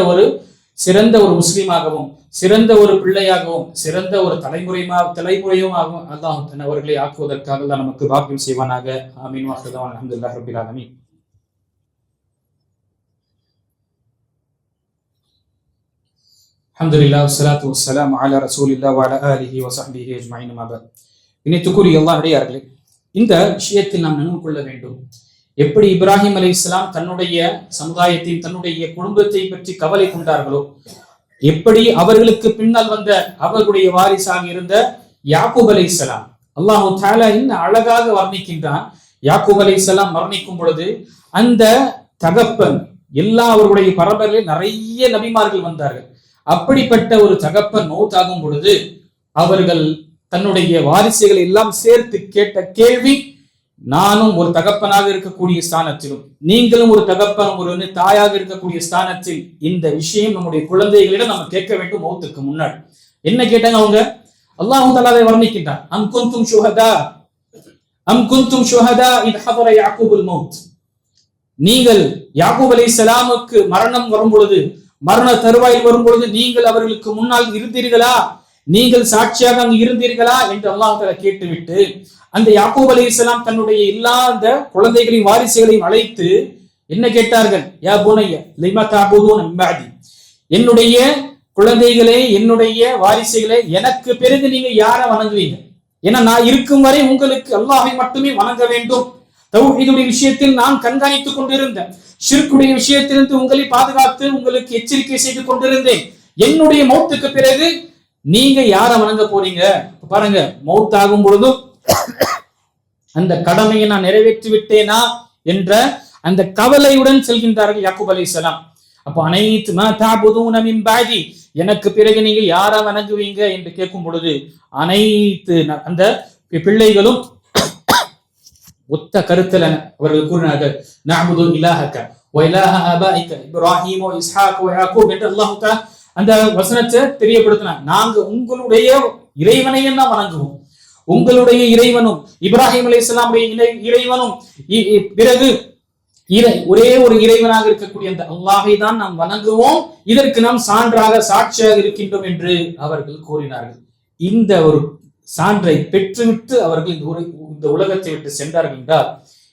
ஒரு முஸ்லீமாகவும் சிறந்த ஒரு பிள்ளையாகவும் சிறந்த ஒரு தலைமுறையுமாகவும் அல்லாஹ் அவர்களை ஆக்குவதற்காக அல்லாஹ் நமக்கு பாக்கியம் செய்வானாக. ஆமீன். அல்ஹம்துலில்லாஹி ரப்பில் ஆலமீன். அல்ஹம்துலில்லாஹ் வஸ்ஸலாத்து வஸ்ஸலாமு அலா ரசூலில்லாஹ் வ அலா ஆலிஹி வ ஸஹ்பிஹி அஜ்மஈன். இணைத்துக்குரிய அல்லாஹ்வுடையார்களே, இந்த விஷயத்தில் நாம் நினைவு கொள்ள வேண்டும். எப்படி இப்ராஹிம் அலைஹிஸ்ஸலாம் தன்னுடைய சமுதாயத்தையும் தன்னுடைய குடும்பத்தை பற்றி கவலை கொண்டார்களோ, எப்படி அவர்களுக்கு பின்னால் வந்த அவர்களுடைய வாரிசாக இருந்த யாக்கூப் அலைஹிஸ்ஸலாம் அல்லாஹ் தஆலா இன்னும் அழகாக வர்ணிக்கின்றான். யாக்கூப் அலைஹிஸ்ஸலாம் மரணிக்கும் பொழுது அந்த தகப்பன் அவர்களுடைய பரம்பரையில் நிறைய நபிமார்கள் வந்தார்கள். அப்படிப்பட்ட ஒரு தகப்பன் மௌத்தாகும் பொழுது அவர்கள் தன்னுடைய வாரிசுகளை எல்லாம் சேர்த்து கேட்ட கேள்வி, நானும் ஒரு தகப்பனாக இருக்கக்கூடிய ஸ்தானத்திலும் நீங்களும் ஒரு தகப்பன் ஒரு தாயாக இருக்கக்கூடிய ஸ்தானத்தில் இந்த விஷயம் நம்முடைய குழந்தைகளிடம் நம்ம கேட்க வேண்டும். மௌத்துக்கு முன்னாடி என்ன கேட்டாங்க அவங்க? அல்லாஹ் தஆலா வர்ணிக்கின்றான், அம் குன்தும் ஷுஹதா இத் ஹதர யாக்கூபுல் மௌத். நீங்கள் யாக்கூப் அலைஹிஸ்ஸலாமுக்கு மரணம் வரும் பொழுது, மரண தருவாயில் வரும் பொழுது நீங்கள் அவர்களுக்கு முன்னால் இருந்தீர்களா, நீங்கள் சாட்சியாக அங்கு இருந்தீர்களா என்று அல்லாஹ் தஆலா கேட்டுவிட்டு அந்த யாக்கூப் அலைஹிஸ்ஸலாம் தன்னுடைய எல்லா அந்த குழந்தைகளின் வாரிசுகளையும் அழைத்து என்ன கேட்டார்கள்? யா புனைய லிமா தஅபுதூன மின் பஅதி, என்னுடைய குழந்தைகளே, என்னுடைய வாரிசுகளே, எனக்கு பிறகு நீங்க யாரை வணங்குவீங்க? ஏன்னா நான் இருக்கும் வரை உங்களுக்கு அல்லாஹை மட்டுமே வணங்க வேண்டும். தௌஹீதுடைய விஷயத்தில் நான் கண்காணித்துக் கொண்டிருந்தேன், ஷிர்க்குடைய விஷயத்திலிருந்து உங்களை பாதுகாத்து உங்களுக்கு எச்சரிக்கை செய்து கொண்டிருந்தேன். என்னுடைய மௌத்துக்கு பிறகு நீங்க யாரை வணங்க போறீங்க? பாருங்க, மௌத்தாகும் பொழுதும் அந்த கடமையை நான் நிறைவேற்றி விட்டேனா என்ற அந்த கவலையுடன் செல்கின்றார்கள் யாக்கூப் அலைஹிஸ்ஸலாம். அப்போ அனைத்து மா தஅபுதூன மின் பஅதி, எனக்கு பிறகு நீங்க யாரை வணங்குவீங்க என்று கேட்கும் பொழுது அனைத்து அந்த பிள்ளைகளும் ஒத்த கருத்துல அவர்கள் கூறினார்கள், நஅபுது இலாஹக வ இலாஹ ஆபாஇக இப்ராஹீம் வ இஸ்ஹாக் வ யாக்கூப் என்று அல்லாஹ் தஆலா அந்த வசனத்தை தெரியப்படுத்தினார். நாங்க உங்களுடைய இறைவனையே தான் வணங்குவோம், உங்களுடைய இறைவனும் இப்ராஹிம் அலைஹிஸ்ஸலாமுடைய இறைவனும் பிறகு ஒரே ஒரு இறைவனாக இருக்கக்கூடிய அந்த அல்லாஹை தான் நாம் வணங்குவோம், இதற்கு நாம் சான்றாக சாட்சியாக இருக்கின்றோம் என்று அவர்கள் கூறினார்கள். இந்த ஒரு சான்றை பெற்றுவிட்டு அவர்கள் இந்த உலகத்தை விட்டு சென்றார்கள் என்றால்,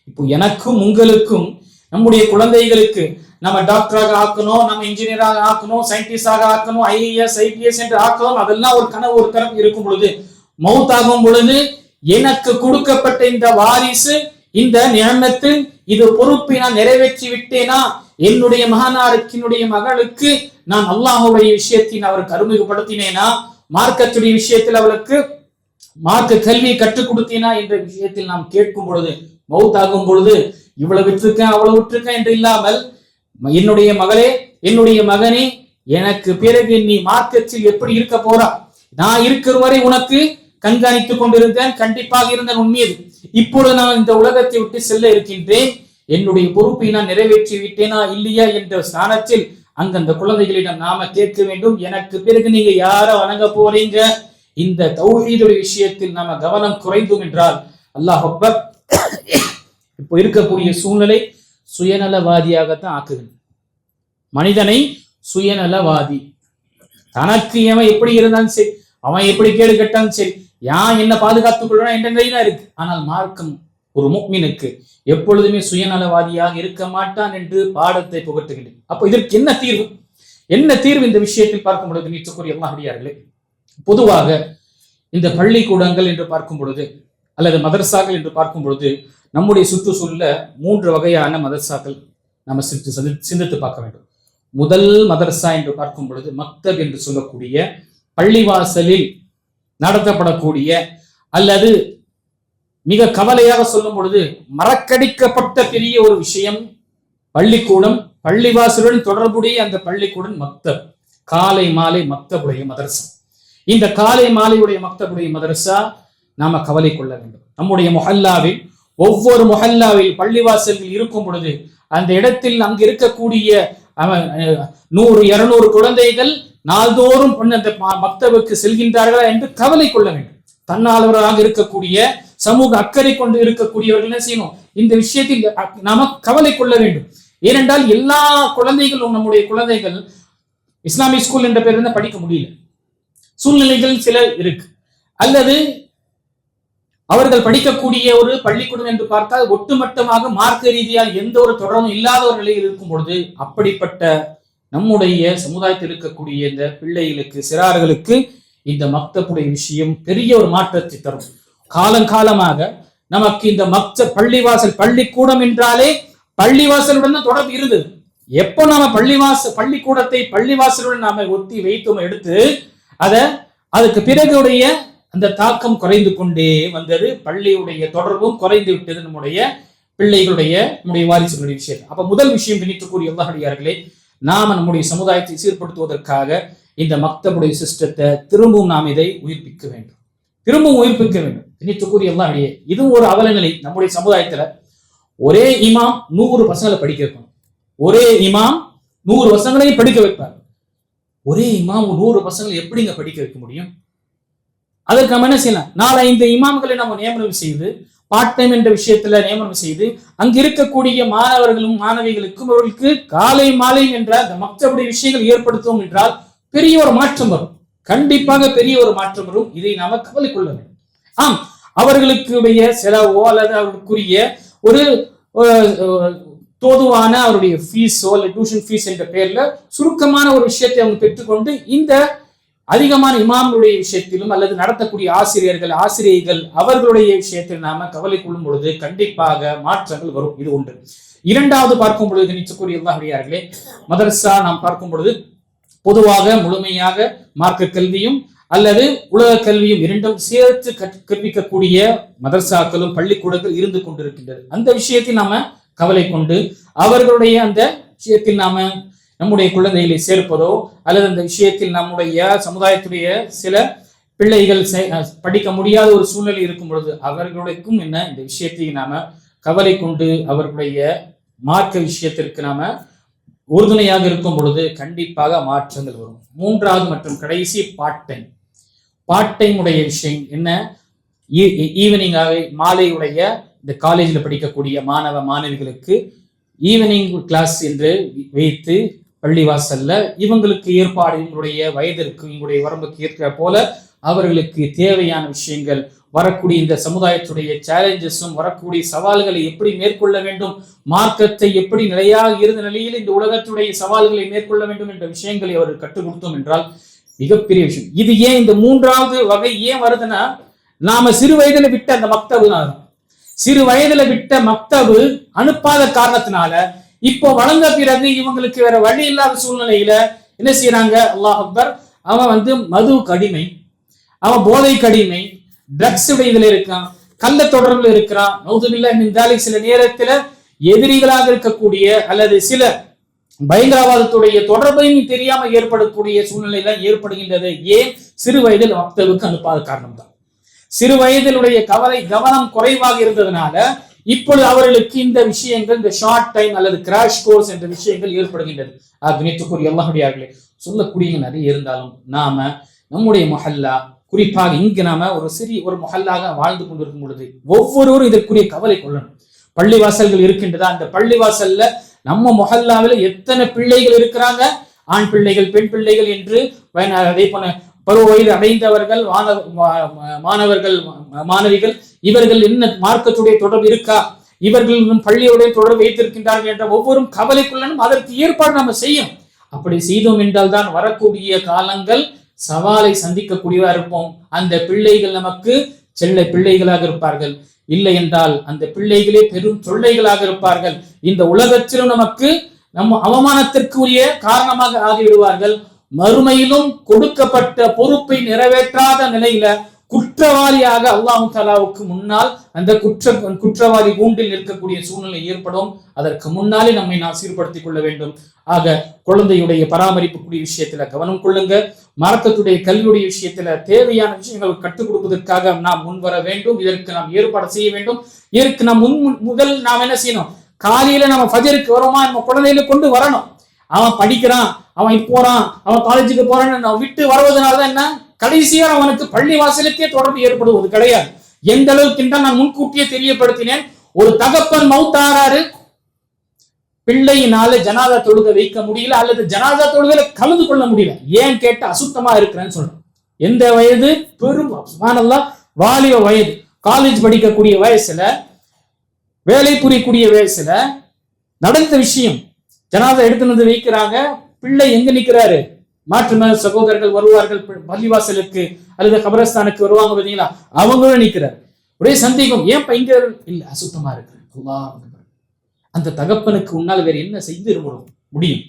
இப்போ எனக்கும் உங்களுக்கும் நம்முடைய குழந்தைகளுக்கு நம்ம டாக்டராக ஆக்கணும், நம்ம இன்ஜினியராக ஆக்கணும், சயின்டிஸ்டாக ஆக்கணும், ஐஏஎஸ் ஐபிஎஸ் என்று ஆக்கணும், அதெல்லாம் ஒரு கனவு ஒரு தரம் இருக்கும் பொழுது, மௌத்தாகும் பொழுது எனக்கு கொடுக்கப்பட்ட இந்த வாரிசு, இந்த நியமத்து, இது பொறுப்பை நான் நிறைவேற்றி விட்டேனா, என்னுடைய மகனாருக்கு என்னுடைய மகளுக்கு நான் அல்லாஹ்வுடைய விஷயத்தின் அவருக்கு அறிமுகப்படுத்தினேனா, மார்க்கத்துடைய விஷயத்தில் அவளுக்கு மார்க்க கல்வியை கற்றுக் கொடுத்தேனா என்ற விஷயத்தில் நாம் கேட்கும் பொழுது, மௌத்தாகும் பொழுது இவ்வளவு விட்டுருக்கேன் அவ்வளவு விட்டுருக்கேன் என்று இல்லாமல், என்னுடைய மகளே, என்னுடைய மகனே, எனக்கு பிறகு நீ மார்க்கத்தில் எப்படி இருக்க போறா, நான் இருக்கிற வரை உனக்கு கண்காணித்துக் கொண்டிருந்தேன், கண்டிப்பாக இருந்தேன் உண்மையது. இப்பொழுது நான் இந்த உலகத்தை விட்டு செல்ல இருக்கின்றேன், என்னுடைய பொறுப்பை நான் நிறைவேற்றி விட்டேனா இல்லையா என்ற ஸ்தானத்தில் அந்தந்த குழந்தைகளிடம் நாம கேட்க வேண்டும். எனக்கு பிறகு நீங்க யார வணங்க போறீங்க? இந்த தௌஹீதுடைய விஷயத்தில் நாம கவனம் குறைந்தோம் என்றால் அல்லாஹ் அக்பர், இப்போ இருக்கக்கூடிய சூழ்நிலை சுயநலவாதியாகத்தான் ஆக்குது. மனிதனை சுயநலவாதி, தனக்கு எவன் எப்படி இருந்தாலும் சரி, அவன் எப்படி கேடு கட்டாலும் சரி, யான் என்ன பாதுகாத்துக் கொள்றான் என்ற நிலைதான் இருக்கு. ஆனால் மார்க்கம் ஒரு முஃமினுக்கு எப்பொழுதுமே சுயநலவாதியாக இருக்க மாட்டான் என்று பாடத்தை புகட்டுகின்றேன். அப்போ இதற்கு என்ன தீர்வு? என்ன தீர்வு இந்த விஷயத்தில் பார்க்கும் பொழுது நீச்சக்கூடிய அல்லாஹ்வியார்களே, பொதுவாக இந்த பள்ளிக்கூடங்கள் என்று பார்க்கும் பொழுது அல்லது மதரசாக்கள் என்று பார்க்கும் பொழுது நம்முடைய சுற்றுச்சூழல 3 வகையான மதரசாக்கள் நம்ம சிந்தித்து பார்க்க வேண்டும். முதல் மதரசா என்று பார்க்கும் பொழுது மக்தப் என்று சொல்லக்கூடிய பள்ளிவாசலில் நடத்தப்படக்கூடிய, அல்லது மிக கவலையாக சொல்லும் பொழுது மறக்கடிக்கப்பட்ட பெரிய ஒரு விஷயம் பள்ளிக்கூடம், பள்ளிவாசலுடன் தொடர்புடைய அந்த பள்ளிக்கூடம் மக்தப், காலை மாலை மக்தபுடைய மதரசா. இந்த காலை மாலையுடைய மக்தபுடைய மதரசா நாம கவலை கொள்ள வேண்டும். நம்முடைய முஹல்லாவில் ஒவ்வொரு முஹல்லாவில் பள்ளிவாசல்கள் இருக்கும் பொழுது அந்த இடத்தில் அங்கு இருக்கக்கூடிய 100-200 குழந்தைகள் நாள்தோறும் அந்த மக்தபுக்கு செல்கின்றார்களா என்று கவலை கொள்ள வேண்டும். தன்னாளவராக இருக்கக்கூடிய சமூக அக்கறை கொண்டு இருக்கக்கூடியவர்கள் என்ன செய்யணும், இந்த விஷயத்தில் நாம கவலை கொள்ள வேண்டும். ஏனென்றால் எல்லா குழந்தைகளும், நம்முடைய குழந்தைகள் இஸ்லாமிக் ஸ்கூல் என்ற பேர் படிக்க முடியல, சூழ்நிலைகள் சில இருக்கு, அல்லது அவர்கள் படிக்கக்கூடிய ஒரு பள்ளிக்கூடம் என்று பார்த்தால் ஒட்டுமொத்தமாக மார்க்க ரீதியாக எந்த ஒரு தொடர்பும் இல்லாத ஒரு நிலையில் இருக்கும் பொழுது, அப்படிப்பட்ட நம்முடைய சமுதாயத்தில் இருக்கக்கூடிய இந்த பிள்ளைகளுக்கு, சிறார்களுக்கு இந்த மக்தபுடைய விஷயம் பெரிய ஒரு மாற்றத்தை தரும். காலங்காலமாக நமக்கு இந்த பள்ளிவாசல், பள்ளிக்கூடம் என்றாலே பள்ளிவாசலுடன் தான் தொடர்பு இருந்தது. எப்போ நாம பள்ளிக்கூடத்தை பள்ளிவாசலுடன் நாம ஒத்தி வைத்தோம், எடுத்து அதுக்கு பிறகுடைய அந்த தாக்கம் குறைந்து கொண்டே வந்தது. பள்ளியுடைய தொடர்பும் குறைந்து விட்டது நம்முடைய பிள்ளைகளுடைய, நம்முடைய வாரிசுகளுடைய விஷயம். அப்ப முதல் விஷயம் கணித்துக்கூடிய அல்லாஹ்வியார்களே, நாம நம்முடைய சமுதாயத்தை சீர்படுத்துவதற்காக இந்த மக்தபுடைய சிஸ்டத்தை திரும்பவும் நாம் இதை உயிர்ப்பிக்க வேண்டும், திரும்பவும் உயிர்ப்பிக்க வேண்டும். கணித்துக்கூடிய அல்லாஹ்வியே, இதுவும் ஒரு அவல நிலை. நம்முடைய சமுதாயத்துல ஒரே இமாம் 100 பசங்களை படிக்க வைக்கணும், ஒரே இமாம் 100 பசங்களையும் படிக்க வைப்பார். ஒரே இமாம் 100 பசங்களை எப்படிங்க படிக்க வைக்க முடியும்? அதற்கு நம்ம என்ன செய்யலாம், 4-5 இமாம்களை நம்ம நியமனம் செய்து, பார்ட் டைம் என்ற விஷயத்துல நியமனம் செய்து, அங்கு இருக்கக்கூடிய மாணவர்களும் மாணவிகளுக்கும் அவர்களுக்கு காலை மாலை என்ற அந்த மக்தபுடைய விஷயங்கள் ஏற்படுத்தும் என்றால் பெரிய ஒரு மாற்றம் வரும், கண்டிப்பாக பெரிய ஒரு மாற்றம் வரும். இதை நாம கவலை கொள்ள வேண்டும். ஆம், அவர்களுக்குடைய செலவோ அல்லது அவர்களுக்குரிய ஒரு தோதுவான அவருடைய ஃபீஸோ அல்ல டியூஷன் ஃபீஸ் என்ற பெயர்ல சுருக்கமான ஒரு விஷயத்தை அவங்க பெற்றுக்கொண்டு, இந்த அதிகமான இமாம்களுடைய விஷயத்திலும் அல்லது நடத்தக்கூடிய ஆசிரியர்கள் அவர்களுடைய விஷயத்தில் நாம கவலை கொள்ளும் பொழுது கண்டிப்பாக மாற்றங்கள் வரும். இது ஒன்று. இரண்டாவது பார்க்கும் பொழுது நிச்சயக்கூடிய அல்லாஹ்வியார்களே, மதரசா நாம் பார்க்கும் பொழுது பொதுவாக முழுமையாக மார்க்க கல்வியும் அல்லது உலக கல்வியும் இரண்டும் சேர்த்து கற்பிக்கக்கூடிய மதரசாக்களும் பள்ளிக்கூடங்கள் இருந்து கொண்டிருக்கின்றது. அந்த விஷயத்தில் நாம கவலை கொண்டு அவர்களுடைய அந்த விஷயத்தில் நாம நம்முடைய குழந்தைகளை சேர்ப்பதோ அல்லது அந்த விஷயத்தில் நம்முடைய சமுதாயத்துடைய சில பிள்ளைகள் படிக்க முடியாத ஒரு சூழ்நிலை இருக்கும் பொழுது அவர்களுக்கும் என்ன இந்த விஷயத்தை நாம கவலை கொண்டு அவர்களுடைய மார்க்க விஷயத்திற்கு நாம உறுதுணையாக இருக்கும் பொழுது கண்டிப்பாக மாற்றங்கள் வரும். மூன்றாவது மற்றும் கடைசி பார்ட் டைம் உடைய விஷயம் என்ன, ஈவினிங்காக மாலையுடைய இந்த காலேஜில் படிக்கக்கூடிய மாணவ மாணவிகளுக்கு ஈவினிங் கிளாஸ் என்று வைத்து பள்ளிவாசல்ல இவங்களுக்கு ஏற்பாடு, இவங்களுடைய வயதிற்கு இவங்களுடைய வரம்புக்கு ஏற்ற போல அவர்களுக்கு தேவையான விஷயங்கள், வரக்கூடிய இந்த சமுதாயத்துடைய சேலஞ்சஸும் வரக்கூடிய சவால்களை எப்படி மேற்கொள்ள வேண்டும், மார்க்கத்தை எப்படி நிலையாக இருந்த நிலையில் இந்த உலகத்துடைய சவால்களை மேற்கொள்ள வேண்டும் என்ற விஷயங்களை அவர்கள் கற்றுக் கொடுத்தோம் என்றால் மிகப்பெரிய விஷயம். இது ஏன் இந்த மூன்றாவது வகை ஏன் வருதுன்னா, நாம சிறு வயதுல விட்ட அந்த மக்தபு தான். சிறு வயதுல விட்ட மக்தபு அனுப்பாத காரணத்தினால இப்போ வளர்ந்த பிறகு இவங்களுக்கு வேற வழி இல்லாத சூழ்நிலையில என்ன செய்யறாங்க, அல்லாஹ் அக்பர், அவன் மதுவுக்கு அடிமை, அவன் போதைக்கு அடிமை, ட்ரக்ஸ் இதுல இருக்கான், கள்ள தொடர்புல இருக்கிறான். நௌதுபில்லாஹ் மின் தாலிக், சில நேரத்துல எதிரிகளாக இருக்கக்கூடிய அல்லது சில பயங்கரவாதத்துடைய தொடர்பையும் தெரியாம ஏற்படக்கூடிய சூழ்நிலை தான் ஏற்படுகின்றது. ஏன்? சிறு வயதில் மக்தபுக்கு அனுப்பாத காரணம் தான். சிறு வயதிலுடைய கவனம் குறைவாக இருந்ததுனால இப்பொழுது அவர்களுக்கு இந்த விஷயங்கள், இந்த ஷார்ட் டைம் அல்லது கிராஷ் கோர்ஸ் என்ற விஷயங்கள் ஏற்படுகின்றது. அக்னித்துக்குரிய அல்லாஹ்வியார்களே, சொல்லக்கூடிய நிறைய இருந்தாலும் நாம நம்முடைய மொஹல்லா, குறிப்பாக இங்கு நாம ஒரு மொஹல்லாக வாழ்ந்து கொண்டிருக்கும் பொழுது ஒவ்வொருவரும் இதற்குரிய கவலை கொள்ளணும். பள்ளிவாசல்கள் இருக்கின்றதா, அந்த பள்ளிவாசல்ல நம்ம மொஹல்லாவில் எத்தனை பிள்ளைகள் இருக்கிறாங்க, ஆண் பிள்ளைகள் பெண் பிள்ளைகள் என்று, அதே போல பருவ வயது அடைந்தவர்கள், மாணவர்கள் மாணவிகள், இவர்கள் என்ன மார்க்கத்துடைய தொடர்பு இருக்கா, இவர்கள் பள்ளியுடைய தொடர்பு வைத்திருக்கின்றார்கள் என்ற ஒவ்வொரும் கவலை கொள்ளணும். அதற்கு ஏற்பாடு நம்ம செய்யும். அப்படி செய்தோம் என்றால் தான் வரக்கூடிய காலங்கள் சவாலை சந்திக்கக்கூடியவா இருப்போம். அந்த பிள்ளைகள் நமக்கு செல்ல பிள்ளைகளாக இருப்பார்கள். இல்லை என்றால் அந்த பிள்ளைகளே பெரும் தொல்லைகளாக இருப்பார்கள். இந்த உலகத்திலும் நமக்கு நம்ம அவமானத்திற்குரிய காரணமாக ஆகிவிடுவார்கள். மறுமையிலும் கொடுக்கப்பட்ட பொறுப்பை நிறைவேற்றாத நிலையில குற்றவாளியாக அல்லாஹ் தஆலாவுக்கு முன்னால் அந்த குற்றவாளி கூண்டில் நிற்கக்கூடிய சூழ்நிலை ஏற்படும். அதற்கு முன்னாலே நம்மை நாம் சீர்படுத்திக் கொள்ள வேண்டும். ஆக குழந்தையுடைய பராமரிப்புக்குரிய விஷயத்துல கவனம் கொள்ளுங்க. மார்க்கத்துடைய கல்வியுடைய விஷயத்துல தேவையான விஷயங்கள் கற்றுக் கொடுப்பதற்காக நாம் முன்வர வேண்டும். இதற்கு நாம் ஏற்பாடு செய்ய வேண்டும். இதற்கு நாம் முதல் நாம் என்ன செய்யணும்? காலையில நம்ம ஃபஜருக்கு வரோமா, நம்ம குழந்தையில கொண்டு வரணும். அவன் படிக்கிறான், அவன் போறான், அவன் காலேஜுக்கு போறான்னு நம்ம விட்டு வருவதனாலதான் என்ன, கடைசியா அவனுக்கு பள்ளி வாசலுக்கே தொடர்பு ஏற்படுவது கிடையாது. எந்த அளவுக்கு என்றால் நான் முன்கூட்டியே தெரியப்படுத்தினேன். ஒரு தகப்பன் மௌத்தாராரு, பிள்ளையினால ஜனாதா தொழுகை வைக்க முடியல, அல்லது ஜனாதா தொழுகையில கலந்து கொள்ள முடியல. ஏன் கேட்ட, அசுத்தமா இருக்கிறேன்னு சொல்றேன். எந்த வயது? பெரும் சுப்ஹானல்லாஹ், வாலிப வயது, காலேஜ் படிக்கக்கூடிய வயசுல, வேலை புரியக்கூடிய வயசுல நடந்த விஷயம். ஜனாதா எடுத்து வந்து வைக்கிறாங்க. பிள்ளை எங்க நிக்கிறாரு? மாற்று மத சகோதரர்கள் வருவார்கள் பள்ளிவாசலுக்கு அல்லது கபரஸ்தானுக்கு வருவாங்க பாத்தீங்களா, அவங்களும் நிக்கிறார். ஒரே சந்தேகம், ஏன் இங்க இல்ல, அசுத்தமா இருக்கு. அல்லாஹ், அந்த தகப்பனுக்கு உன்னால் வேற என்ன செய்து முடியும்?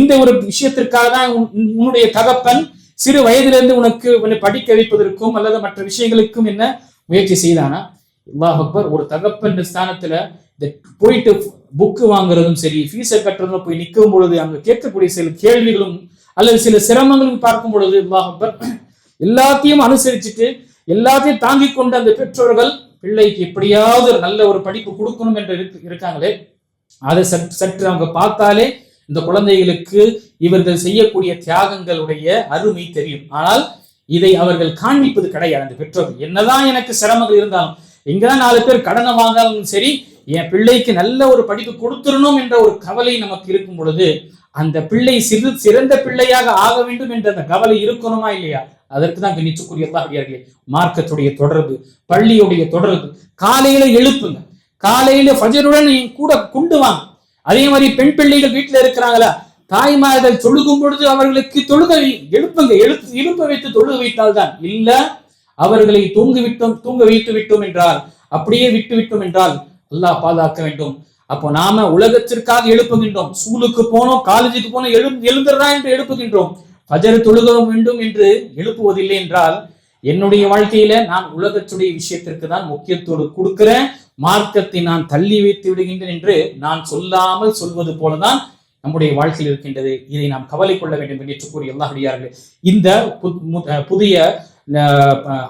இந்த ஒரு விஷயத்திற்காக தான் உன்னுடைய தகப்பன் சிறு வயதிலிருந்து உன்னை படிக்க வைப்பதற்கும் அல்லது மற்ற விஷயங்களுக்கும் என்ன முயற்சி செய்தானா? அல்லாஹ் அக்பர். ஒரு தகப்பன் ஸ்தானத்துல போயிட்டு புக்கு வாங்குறதும் சரி, ஃபீஸை கட்டுறதும் போய் நிற்கும் பொழுது அங்க கேட்கக்கூடிய சில கேள்விகளும் அல்லது சில சிரமங்களும் பார்க்கும் பொழுது அல்லாஹ் அக்பர், எல்லாத்தையும் அனுசரிச்சுட்டு எல்லாத்தையும் தாங்கி கொண்டு அந்த பெற்றோர்கள் பிள்ளைக்கு எப்படியாவது நல்ல ஒரு படிப்பு கொடுக்கணும் என்று இருக்காங்களே, அதை சற்று அவங்க பார்த்தாலே இந்த குழந்தைகளுக்கு இவர்கள் செய்யக்கூடிய தியாகங்களுடைய அருமை தெரியும். ஆனால் இதை அவர்கள் காண்பிப்பது கிடையாது. அந்த பெற்றோர்கள் என்னதான் எனக்கு சிரமங்கள் இருந்தாலும், எங்கதான் 4 பேர் கடனை வாங்காலும் சரி, என் பிள்ளைக்கு நல்ல ஒரு படிப்பு கொடுத்துடணும் என்ற ஒரு கவலை நமக்கு இருக்கும் பொழுது, அந்த பிள்ளை சிறந்த பிள்ளையாக ஆக வேண்டும் என்ற அந்த கவலை இருக்கணுமா இல்லையா? அதற்கு தான் நிச்சயக்கூடிய அல்லாஹ்வியார்களே மார்க்கத்துடைய தொடர்பு, பள்ளியுடைய தொடர்பு. காலையில எழுப்புங்க, காலையில ஃபஜருடன் கூட கொண்டு வாங்க. அதே மாதிரி பெண் பிள்ளைகள் வீட்டுல இருக்கிறாங்களா, தாய்மார்கள் தொழுகும் பொழுது அவர்களுக்கு தொழுகை எழுப்புங்க, எழுப்ப வைத்து தொழுக வைத்தால் தான். இல்ல அவர்களை தூங்க வைத்து விட்டோம் என்றால், அப்படியே விட்டு விட்டோம் என்றால் அல்லாஹ் பாதுகாக்க வேண்டும். அப்போ நாம உலகத்திற்காக எழுப்புகின்றோம். ஸ்கூலுக்கு போனோம், காலேஜுக்கு போனோம், எழுந்துடுறா என்று எழுப்புகின்றோம். ஃபஜர் தொழுக வேண்டும் என்று எழுப்புவதில்லை என்றால், என்னுடைய வாழ்க்கையில நான் உலகத்துடைய விஷயத்திற்கு தான் முக்கியத்துவம் கொடுக்கிறேன், மார்க்கத்தை நான் தள்ளி வைத்து விடுகின்றேன் என்று நான் சொல்லாமல் சொல்வது போலதான் நம்முடைய வாழ்க்கையில் இருக்கின்றது. இதை நாம் கவலை கொள்ள வேண்டும் என்று கூறிய அல்லாஹ்வியார்களே, இந்த புதிய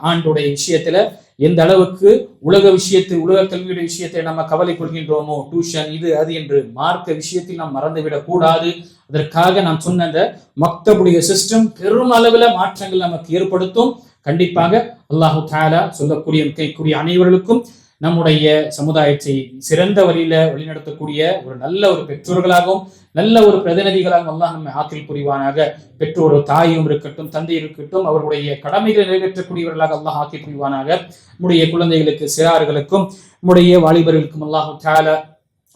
ஆண்டுடைய விஷயத்துல எந்த அளவுக்கு உலக கல்வியுடைய விஷயத்தை நம்ம கவலை கொள்கின்றோமோ, டியூஷன் இது அது என்று மார்க்க விஷயத்தில் நாம் மறந்துவிடக் கூடாது. அதற்காக நான் சொன்ன அந்த மக்தபுடைய சிஸ்டம் பெரும் அளவுல மாற்றங்கள் நமக்கு ஏற்படுத்தும். கண்டிப்பாக அல்லாஹு தஆலா சொல்லக்கூடிய அனைவர்களுக்கும் நம்முடைய சமுதாயத்தை சிறந்த வழியில வழிநடத்தக்கூடிய ஒரு நல்ல ஒரு பெற்றோர்களாகவும் நல்ல ஒரு பிரதிநிதிகளாகவும் அல்லாஹ் நம்ம ஆக்கில் புரிவானாக. பெற்றோர் தாயும் இருக்கட்டும், தந்தை இருக்கட்டும், அவர்களுடைய கடமைகளை நிறைவேற்றக்கூடியவர்களாக அல்லாஹ் ஆக்கில் புரிவானாக. நம்முடைய குழந்தைகளுக்கு, சிறார்களுக்கும், நம்முடைய வாலிபர்களுக்கும் அல்லாஹு தஆலா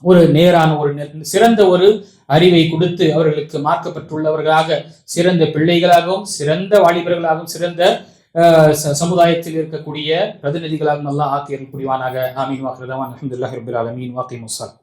ஒரு நேரான ஒரு சிறந்த ஒரு அறிவை கொடுத்து அவர்களுக்கு மார்க்கப்பட்டுள்ளவர்களாக, சிறந்த பிள்ளைகளாகவும், சிறந்த வாலிபர்களாகவும், சிறந்த சமுதாயத்தில் இருக்கக்கூடிய பிரதிநிதிகளாக அல்லாஹ் ஆக்கியர்கள் புரிவானாக. ஆமீன். வாஹிர் தஅவானா அல்ஹம்துலில்லாஹி ரப்பில் ஆலமீன். வாகிமுஸ் ஸலாம்.